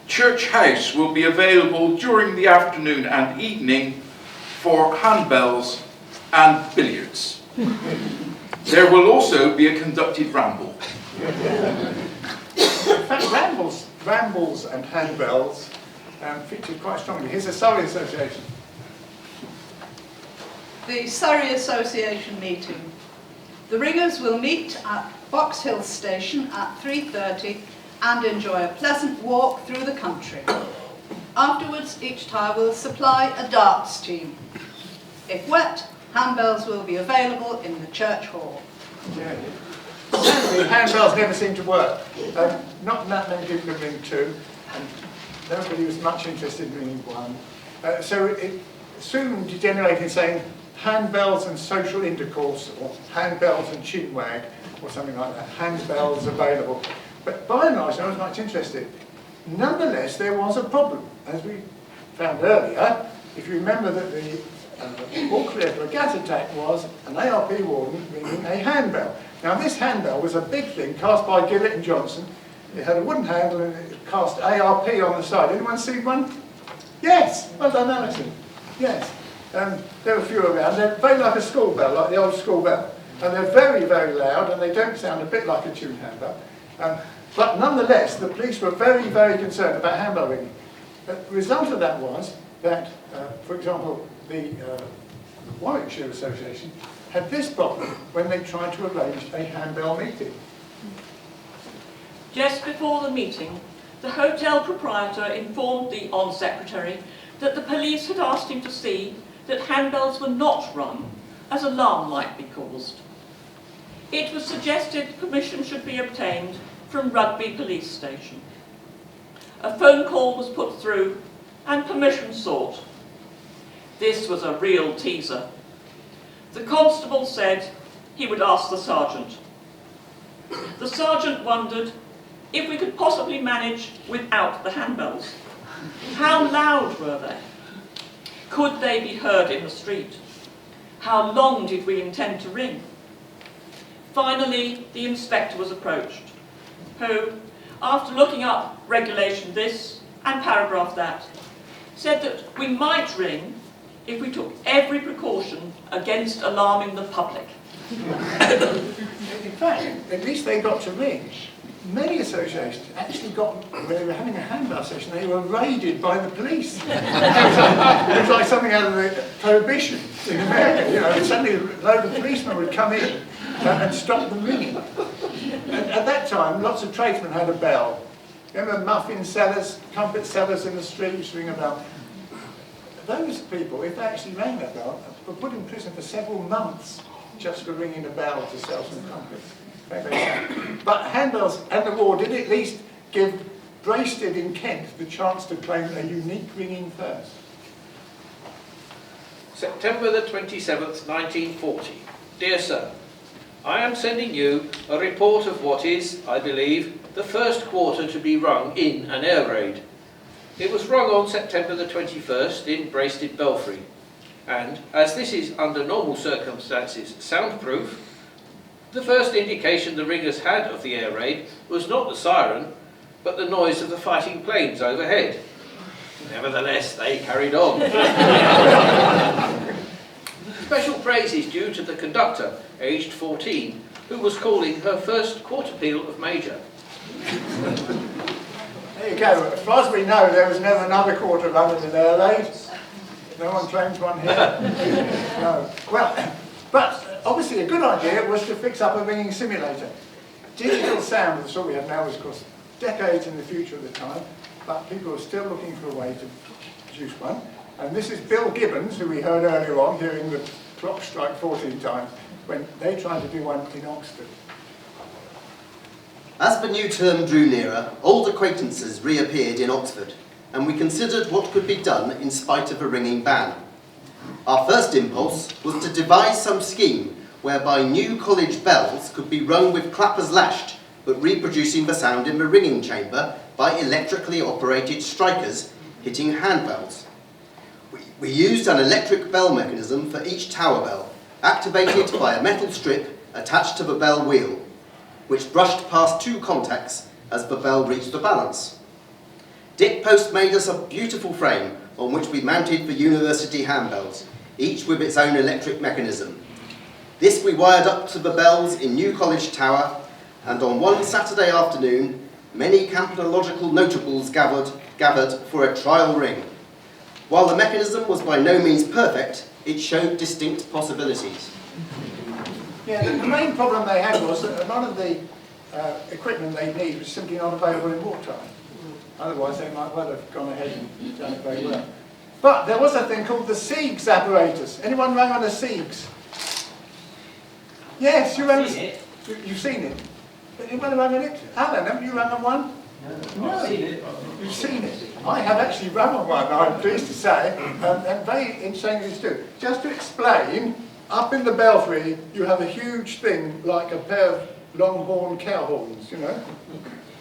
Church House will be available during the afternoon and evening for handbells and billiards. There will also be a conducted ramble. In fact, rambles and handbells featured quite strongly. Here's the Surrey Association. The Surrey Association meeting. The ringers will meet at Box Hill Station at 3:30 and enjoy a pleasant walk through the country. Afterwards, each tower will supply a darts team. If wet, handbells will be available in the church hall. Yeah. Sadly, handbells never seem to work. Not that many people can ring two, and nobody was much interested in ringing one. So it soon degenerated in saying handbells and social intercourse, or handbells and chinwag, or something like that. Handbells available. But by and large, I was much interested. Nonetheless, there was a problem. As we found earlier, if you remember that the all clear for a gas attack was an ARP warden ringing a handbell. Now this handbell was a big thing cast by Gillett and Johnson. It had a wooden handle and it cast ARP on the side. Anyone see one? Yes! Well done, Alison. Yes. There were a few around. They're very like a school bell, like the old school bell. And they're very, very loud and they don't sound a bit like a tuned handbell. But nonetheless, the police were very, very concerned about handbell ringing. The result of that was that, for example, the Warwickshire Association had this problem when they tried to arrange a handbell meeting. Just before the meeting, the hotel proprietor informed the on-secretary that the police had asked him to see that handbells were not rung, as alarm might be caused. It was suggested permission should be obtained from Rugby Police Station. A phone call was put through and permission sought. This was a real teaser. The constable said he would ask the sergeant. The sergeant wondered if we could possibly manage without the handbells. How loud were they? Could they be heard in the street? How long did we intend to ring? Finally, the inspector was approached, who, after looking up regulation this and paragraph that, said that we might ring if we took every precaution against alarming the public. In fact, at least they got to ring. Many associations actually got, when they were having a handbell session, they were raided by the police. It was like something out of the Prohibition in America. You know, suddenly a load of policemen would come in and stop them ringing. And at that time, lots of tradesmen had a bell. Remember muffin sellers, comfort sellers in the street used to ring a bell? Those people, if they actually rang that bell, were put in prison for several months just for ringing a bell to sell some comfits. Very, very sad. But handbells and the war did at least give Braisted in Kent the chance to claim a unique ringing first. September the 27th, 1940. Dear Sir, I am sending you a report of what is, I believe, the first quarter to be rung in an air raid. It was rung on September the 21st in Braisted Belfry, and as this is under normal circumstances soundproof, the first indication the ringers had of the air raid was not the siren, but the noise of the fighting planes overhead. Nevertheless, they carried on. Special praise is due to the conductor, aged 14, who was calling her first quarter peal of Major. There you go. As far as we know, there was never another quarter run in an air raid. No one claims one here. No. Well, but obviously a good idea was to fix up a ringing simulator. Digital sound, the sort we have now, was of course decades in the future at the time, but people are still looking for a way to produce one. And this is Bill Gibbons, who we heard earlier on, hearing the clock strike 14 times, when they tried to do one in Oxford. As the new term drew nearer, old acquaintances reappeared in Oxford, and we considered what could be done in spite of a ringing ban. Our first impulse was to devise some scheme whereby new college bells could be rung with clappers lashed, but reproducing the sound in the ringing chamber by electrically operated strikers hitting handbells. We used an electric bell mechanism for each tower bell, activated by a metal strip attached to the bell wheel, which brushed past two contacts as the bell reached the balance. Dick Post made us a beautiful frame on which we mounted the university handbells, each with its own electric mechanism. This we wired up to the bells in New College Tower, and on one Saturday afternoon, many campanological notables gathered for a trial ring. While the mechanism was by no means perfect, it showed distinct possibilities. Yeah, the main problem they had was that a lot of the equipment they need was simply not available in wartime. Otherwise, they might well have gone ahead and done it very well. But there was a thing called the Siegs apparatus. Anyone rang on a Siegs? Yes, you rang. You've seen it. But anyone rang on it? Alan, haven't you rang on one? No. I've seen it. You've seen it. I have actually rung on one, I'm pleased to say, and very interesting things to do. Just to explain, up in the belfry, you have a huge thing like a pair of longhorn cow horns, you know,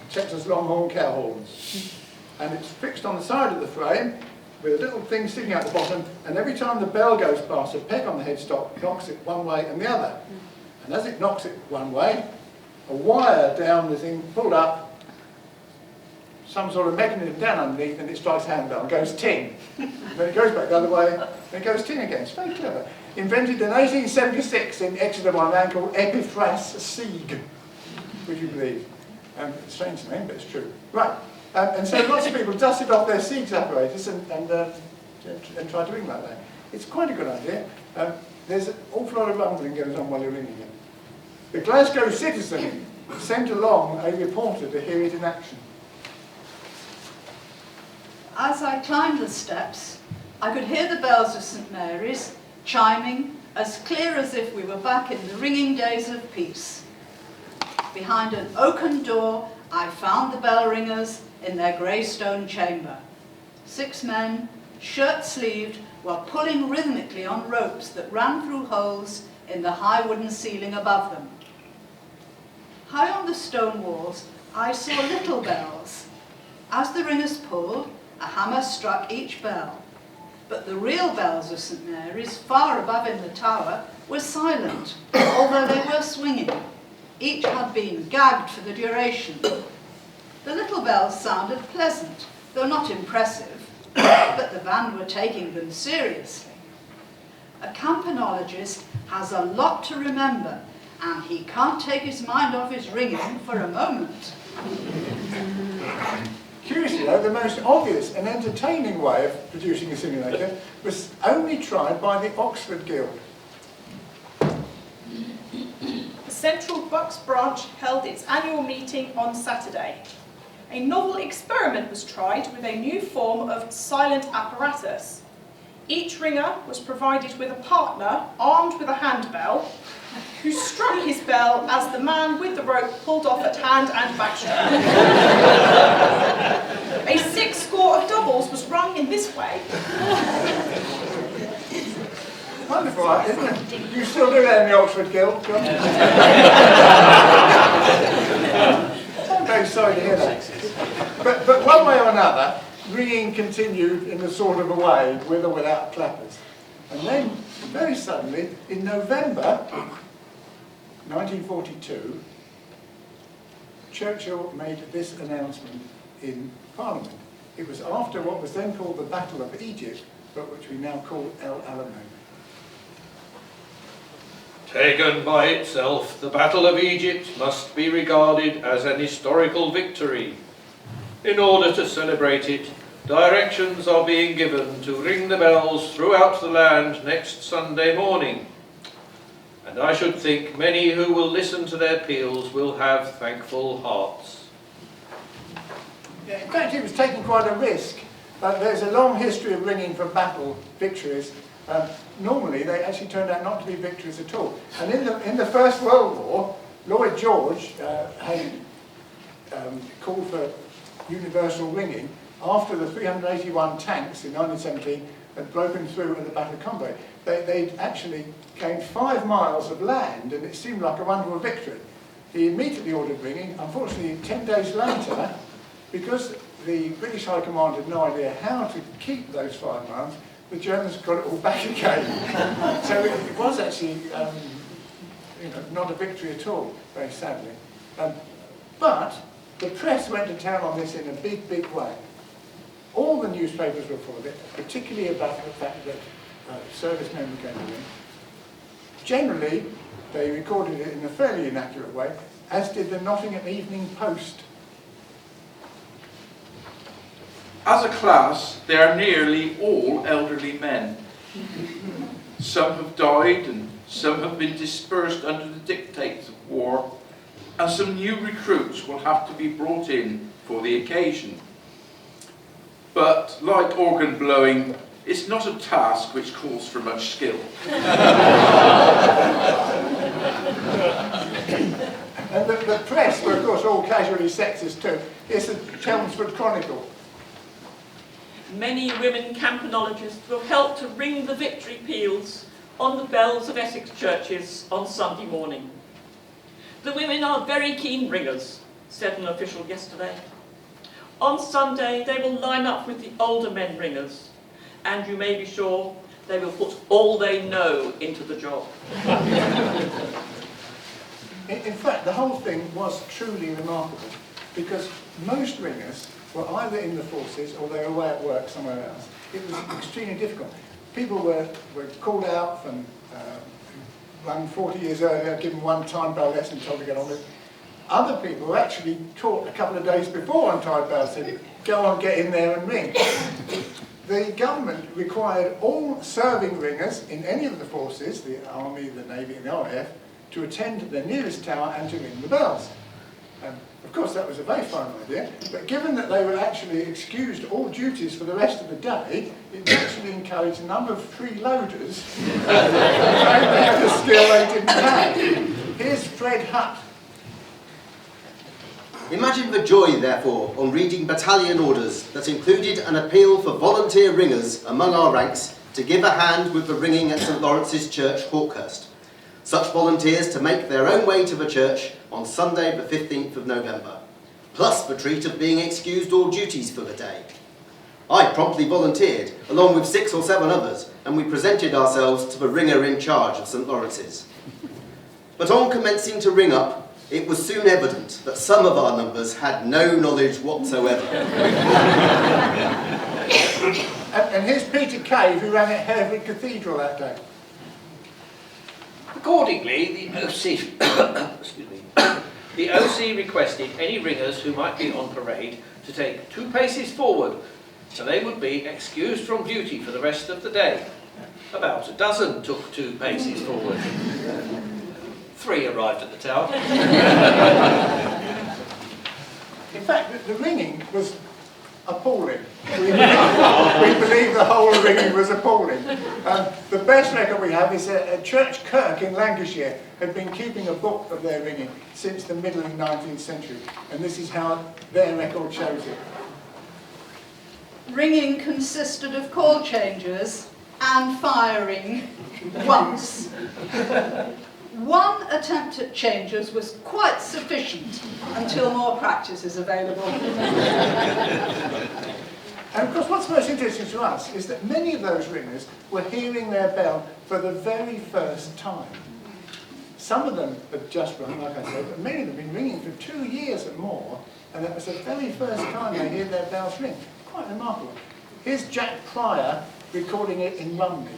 Texas longhorn cow horns. And it's fixed on the side of the frame with a little thing sticking out the bottom, and every time the bell goes past, a peg on the headstock knocks it one way and the other. And as it knocks it one way, a wire down the thing pulled up, some sort of mechanism down underneath, and it strikes a handbell and goes ting. Then it goes back the other way, and it goes ting again. It's very clever. Invented in 1876 in Exeter by a man called Epiphras Sieg, would you believe? Strange name, but it's true. Right, and so lots of people dusted off their Siegs apparatus and tried to ring like that. It's quite a good idea. There's an awful lot of rumbling goes on while you're ringing it. The Glasgow Citizen sent along a reporter to hear it in action. As I climbed the steps, I could hear the bells of St Mary's chiming as clear as if we were back in the ringing days of peace. Behind an oaken door, I found the bell ringers in their grey stone chamber. 6 men, shirt-sleeved, were pulling rhythmically on ropes that ran through holes in the high wooden ceiling above them. High on the stone walls, I saw little bells. As the ringers pulled, a hammer struck each bell. But the real bells of St Mary's, far above in the tower, were silent, although they were swinging. Each had been gagged for the duration. The little bells sounded pleasant, though not impressive, but the band were taking them seriously. A campanologist has a lot to remember, and he can't take his mind off his ringing for a moment. Curiously though, the most obvious and entertaining way of producing a simulator was only tried by the Oxford Guild. The Central Bucks branch held its annual meeting on Saturday. A novel experiment was tried with a new form of silent apparatus. Each ringer was provided with a partner armed with a handbell who struck his bell as the man with the rope pulled off at hand and backstrap. A 6 score of doubles was rung in this way. Wonderful, isn't it? You still do that in the Oxford Guild, John? I'm very sorry to hear that. But one way or another, ringing continued in a sort of a way, with or without clappers. And then, very suddenly, in November 1942, Churchill made this announcement in Parliament. It was after what was then called the Battle of Egypt, but which we now call El Alamo. Taken by itself, the Battle of Egypt must be regarded as an historical victory. In order to celebrate it, directions are being given to ring the bells throughout the land next Sunday morning. And I should think many who will listen to their peals will have thankful hearts. Yeah, in fact, it was taking quite a risk. There's a long history of ringing for battle victories. Normally, they actually turned out not to be victories at all. And in the First World War, Lloyd George had called for universal ringing after the 381 tanks in 1917 had broken through at the Battle of Cambrai. They'd actually gained 5 miles of land, and it seemed like a wonderful victory. He immediately ordered ringing. Unfortunately, 10 days later, because the British High Command had no idea how to keep those 5 miles, the Germans got it all back again. So it was actually not a victory at all, very sadly. But the press went to town on this in a big, big way. All the newspapers were full of it, particularly about the fact that servicemen were going to win. Generally, they recorded it in a fairly inaccurate way, as did the Nottingham Evening Post. As a class, they are nearly all elderly men. Some have died and some have been dispersed under the dictates of war. and some new recruits will have to be brought in for the occasion. But like organ blowing, it's not a task which calls for much skill. And the press were, of course, all casually sexist too. Here's the Chelmsford Chronicle. Many women campanologists will help to ring the victory peals on the bells of Essex churches on Sunday morning. The women are very keen ringers, said an official yesterday. On Sunday, they will line up with the older men ringers, and you may be sure they will put all they know into the job. In fact, the whole thing was truly remarkable, because most ringers were either in the forces or they were away at work somewhere else. It was extremely difficult. People were called out from run 40 years earlier, given one time bell lesson, told to get on with it. Other people were actually taught a couple of days before on time bell, said, go on, get in there and ring. The government required all serving ringers in any of the forces, the Army, the Navy and the RAF, to attend to the nearest tower and to ring the bells. Of course, that was a very fine idea, but given that they were actually excused all duties for the rest of the day, it actually encouraged a number of freeloaders to have a skill they didn't have. Here's Fred Hutt. Imagine the joy, therefore, on reading battalion orders that included an appeal for volunteer ringers among our ranks to give a hand with the ringing at St Lawrence's Church, Hawkhurst. Such volunteers to make their own way to the church on Sunday the 15th of November, plus the treat of being excused all duties for the day. I promptly volunteered, along with 6 or 7 others, and we presented ourselves to the ringer in charge of St Lawrence's. But on commencing to ring up, it was soon evident that some of our numbers had no knowledge whatsoever. And here's Peter Cave, who ran at Hereford Cathedral that day. Accordingly, the OC requested any ringers who might be on parade to take 2 paces forward, so they would be excused from duty for the rest of the day. About a dozen took 2 paces forward. 3 arrived at the tower. In fact, the ringing was appalling. We believe the whole ringing was appalling. The best record we have is a Church Kirk in Lancashire had been keeping a book of their ringing since the middle of the 19th century, and this is how their record shows it. Ringing consisted of call changes and firing once. One attempt at changes was quite sufficient until more practice is available. And of course, what's most interesting to us is that many of those ringers were hearing their bell for the very first time. Some of them had just rung, like I said, but many of them have been ringing for 2 years and more, and that was the very first time they hear their bells ring. Quite remarkable. Here's Jack Pryor recording it in Rumney.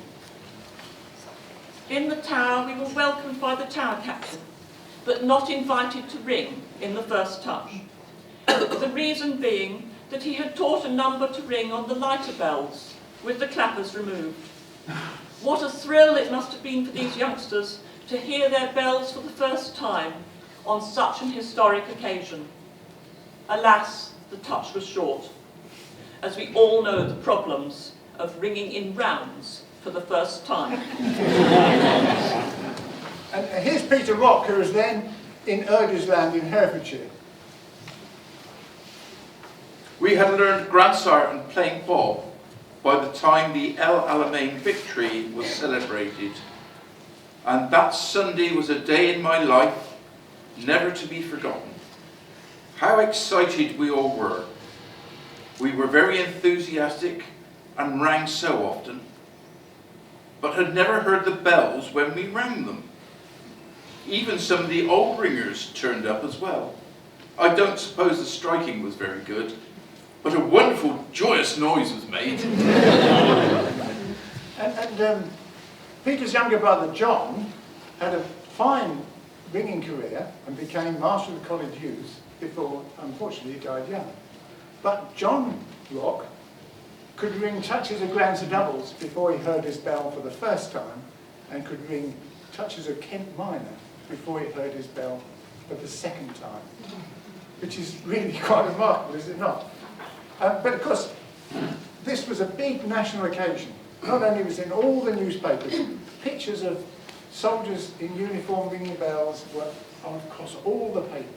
In the tower, we were welcomed by the tower captain, but not invited to ring in the first touch. The reason being that he had taught a number to ring on the lighter bells, with the clappers removed. What a thrill it must have been for these youngsters to hear their bells for the first time on such an historic occasion. Alas, the touch was short, as we all know the problems of ringing in rounds for the first time. And here's Peter Rock, who was then in Erdesland in Herefordshire. We had learned grandsire and playing bob by the time the El Alamein victory was celebrated. And that Sunday was a day in my life never to be forgotten. How excited we all were. We were very enthusiastic and rang so often, but had never heard the bells when we rang them. Even some of the old ringers turned up as well. I don't suppose the striking was very good, but a wonderful, joyous noise was made. And Peter's younger brother, John, had a fine ringing career and became Master of the College Youth before, unfortunately, he died young. But John Rock could ring touches of grands and doubles before he heard his bell for the first time, and could ring touches of Kent minor before he heard his bell for the second time, which is really quite remarkable, is it not? But of course, this was a big national occasion. Not only was it in all the newspapers, pictures of soldiers in uniform ringing bells were across all the papers.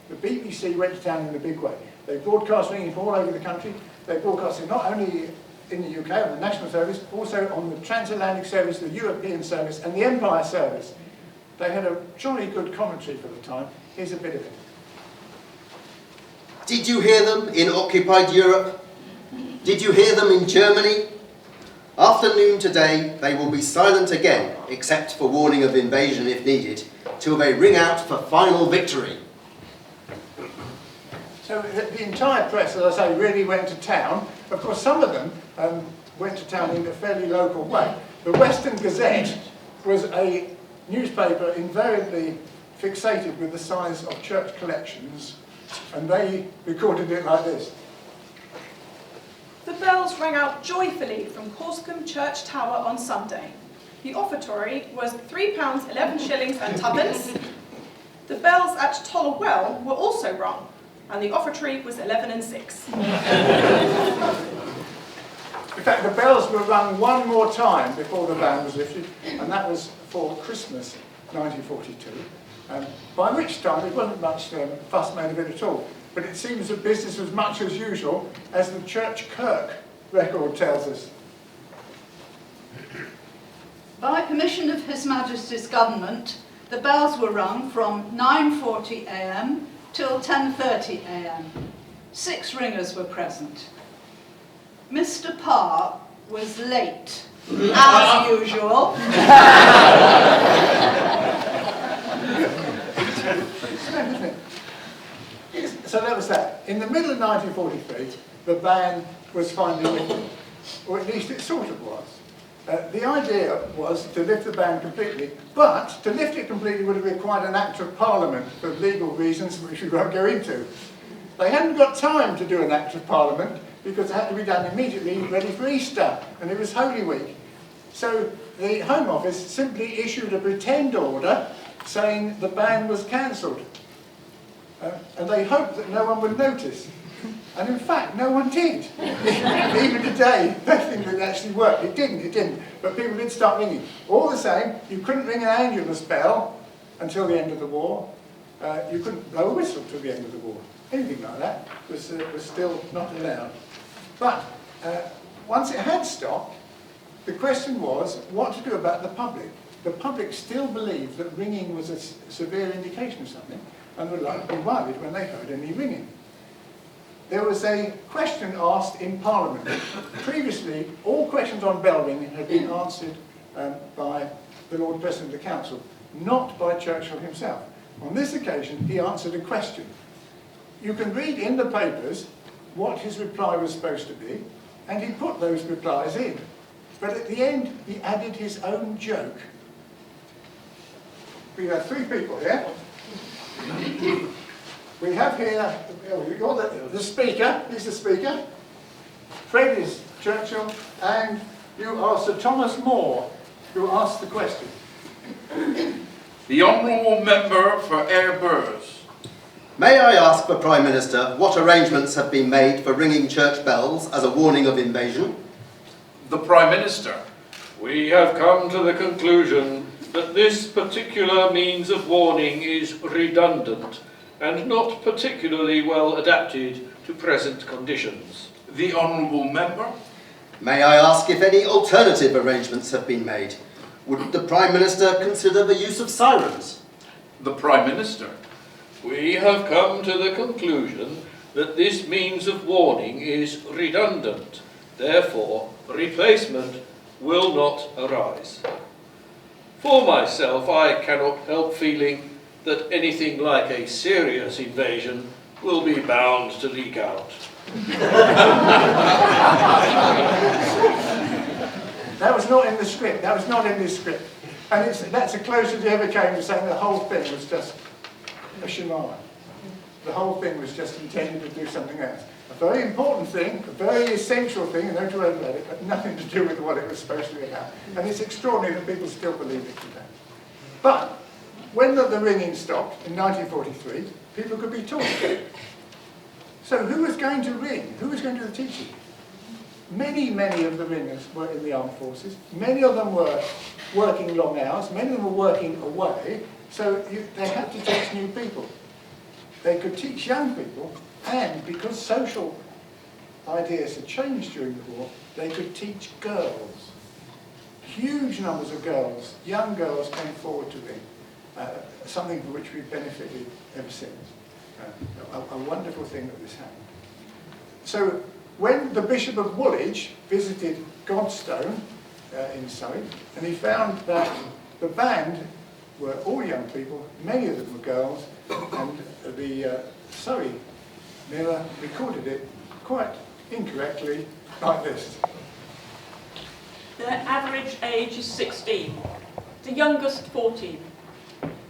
The BBC went to town in a big way. They broadcast ringing from all over the country. They broadcast it not only in the UK on the national service, also on the transatlantic service, the European service, and the Empire service. They had a jolly good commentary for the time. Here's a bit of it. Did you hear them in occupied Europe? Did you hear them in Germany? After noon today, they will be silent again, except for warning of invasion if needed, till they ring out for final victory. So the entire press, as I say, really went to town. Of course, some of them went to town in a fairly local way. The Western Gazette was a newspaper invariably fixated with the size of church collections, and they recorded it like this. The bells rang out joyfully from Horsecombe Church Tower on Sunday. The offertory was £3, 11 shillings and twopence. The bells at Toller Well were also rung, and the offertory was 11 and 6. In fact, the bells were rung one more time before the ban was lifted, and that was for Christmas 1942, by which time there wasn't much fuss made of it at all. But it seems that business was much as usual, as the Church Kirk record tells us. By permission of His Majesty's Government, the bells were rung from 9:40 a.m. till 10:30 a.m. 6 ringers were present. Mr. Parr was late, as usual. So that was that. In the middle of 1943, the ban was finally lifted, or at least it sort of was. The idea was to lift the ban completely, but to lift it completely would have required an Act of Parliament for legal reasons which we won't go into. They hadn't got time to do an Act of Parliament because it had to be done immediately, ready for Easter, and it was Holy Week. So the Home Office simply issued a pretend order saying the ban was cancelled. And they hoped that no one would notice. And in fact, no one did. Even today, they think it actually worked. It didn't. But people did start ringing. All the same, you couldn't ring an Angelus bell until the end of the war. You couldn't blow a whistle till the end of the war. Anything like that was still not allowed. But once it had stopped, the question was what to do about the public. The public still believed that ringing was a severe indication of something, and were likely to be worried when they heard any ringing. There was a question asked in Parliament. Previously, all questions on bell ringing had been answered by the Lord President of the Council, not by Churchill himself. On this occasion, he answered a question. You can read in the papers what his reply was supposed to be, and he put those replies in. But at the end, he added his own joke. We have 3 people here. We have here the speaker. He's the speaker. Fred is Churchill, and you are Sir Thomas More, who asked the question. The Honourable Member for Airburs. May I ask the Prime Minister what arrangements have been made for ringing church bells as a warning of invasion? The Prime Minister. We have come to the conclusion that this particular means of warning is redundant and not particularly well adapted to present conditions. The Honourable Member. May I ask if any alternative arrangements have been made? Would the Prime Minister consider the use of sirens? The Prime Minister. We have come to the conclusion that this means of warning is redundant. Therefore, replacement will not arise. For myself, I cannot help feeling that anything like a serious invasion will be bound to leak out. That was not in the script. That was not in this script. And that's the closest he ever came to saying the whole thing was just a chimera. The whole thing was just intended to do something else. A very important thing, a very essential thing, and don't you ever let it, but nothing to do with what it was supposed to be about. And it's extraordinary that people still believe it today. But when the ringing stopped in 1943, people could be taught. So who was going to ring? Who was going to do the teaching? Many of the ringers were in the armed forces. Many of them were working long hours. Many of them were working away. So they had to teach new people. They could teach young people, and because social ideas had changed during the war, they could teach girls. Huge numbers of girls, young girls, came forward to ring, something for which we've benefited ever since. A wonderful thing that this happened. So when the Bishop of Woolwich visited Godstone in Surrey, and he found that the band were all young people, many of them were girls, and the Surrey Mirror recorded it quite incorrectly like this. Their average age is 16, the youngest 14.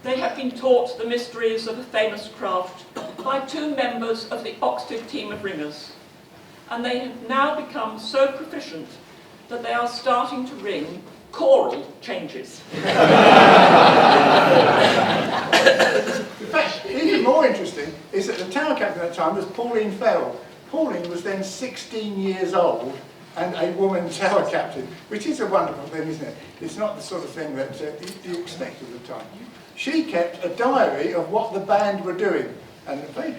They have been taught the mysteries of a famous craft by 2 members of the Oxted team of ringers, and they have now become so proficient that they are starting to ring choral changes. In fact, even more interesting is that the tower captain at the time was Pauline Farrell. Pauline was then 16 years old and a woman tower captain, which is a wonderful thing, isn't it? It's not the sort of thing that you expect at the time. She kept a diary of what the band were doing, and a very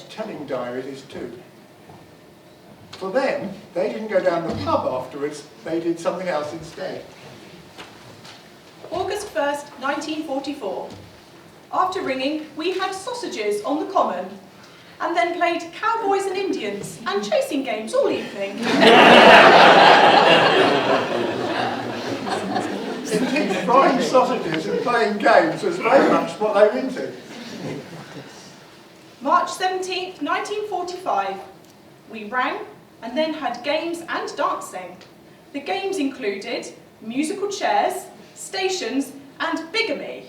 telling diary it is too. For them, they didn't go down the pub afterwards, they did something else instead. August 1st, 1944. After ringing, we had sausages on the common, and then played cowboys and Indians and chasing games all evening. Indeed, frying sausages and playing games was very much what they were into. March 17th, 1945. We rang and then had games and dancing. The games included musical chairs, stations, and bigamy.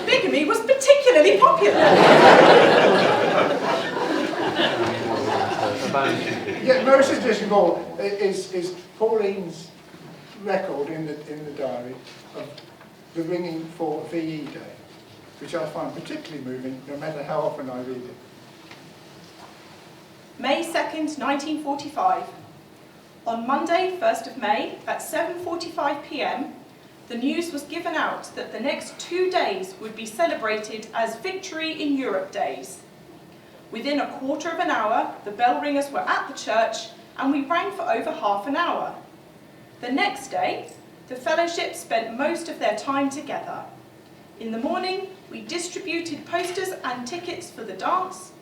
Bigamy was particularly popular. Yeah, most interesting of all is Pauline's record in the diary of the ringing for VE Day, which I find particularly moving, no matter how often I read it. May 2nd, 1945. On Monday, 1st of May, at 7:45 p.m, the news was given out that the next 2 days would be celebrated as Victory in Europe Days. Within a quarter of an hour, the bell ringers were at the church, and we rang for over half an hour. The next day, the fellowship spent most of their time together. In the morning, we distributed posters and tickets for the dance,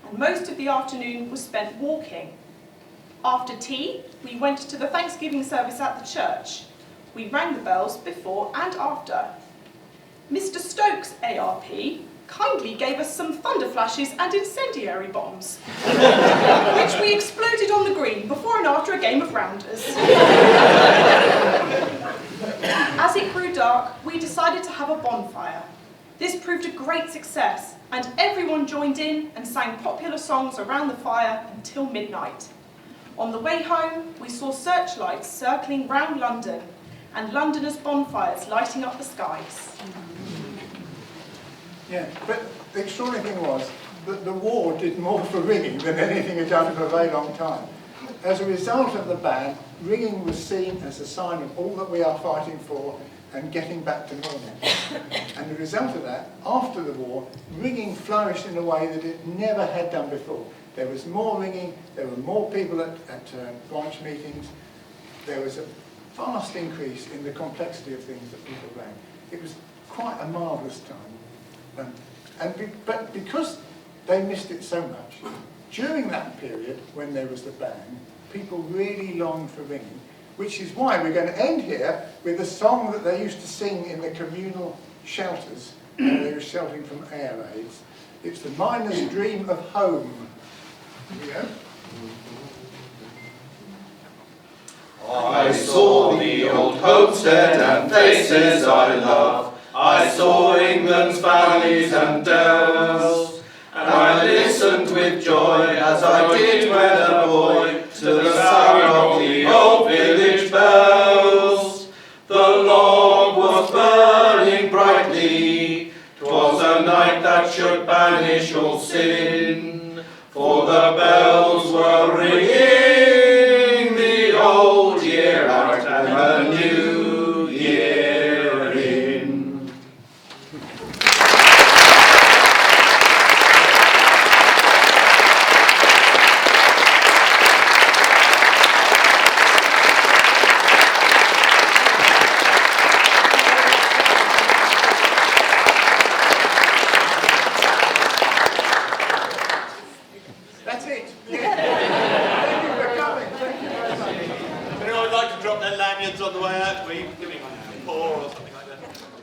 and most of the afternoon was spent walking. After tea, we went to the Thanksgiving service at the church. We rang the bells before and after. Mr. Stokes, ARP, kindly gave us some thunder flashes and incendiary bombs, which we exploded on the green before and after a game of rounders. As it grew dark, we decided to have a bonfire. This proved a great success, and everyone joined in and sang popular songs around the fire until midnight. On the way home, we saw searchlights circling round London, and Londoners' bonfires lighting up the skies. Yeah, but the extraordinary thing was that the war did more for ringing than anything had done for a very long time. As a result of the ban, ringing was seen as a sign of all that we are fighting for and getting back to normal. And the result of that, after the war, ringing flourished in a way that it never had done before. There was more ringing, there were more people at branch meetings, there was a vast increase in the complexity of things that people rang. It was quite a marvellous time. But because they missed it so much, during that period when there was the ban, people really longed for ringing, which is why we're going to end here with a song that they used to sing in the communal shelters when they were sheltering from air raids. It's the Miner's Dream of Home. Here we go. I saw the old homestead and places I love. I saw England's valleys and dells, and I listened with joy as I did when a boy to the sound of the old village bells. The log was was burning brightly. 'Twas a night that should banish all sin, for the bells were ringing the old year out and the new year in. That's it. Thank you for coming. Thank you very much. Anyone would like to drop their lanyards on the way out? We're giving poor or something like that.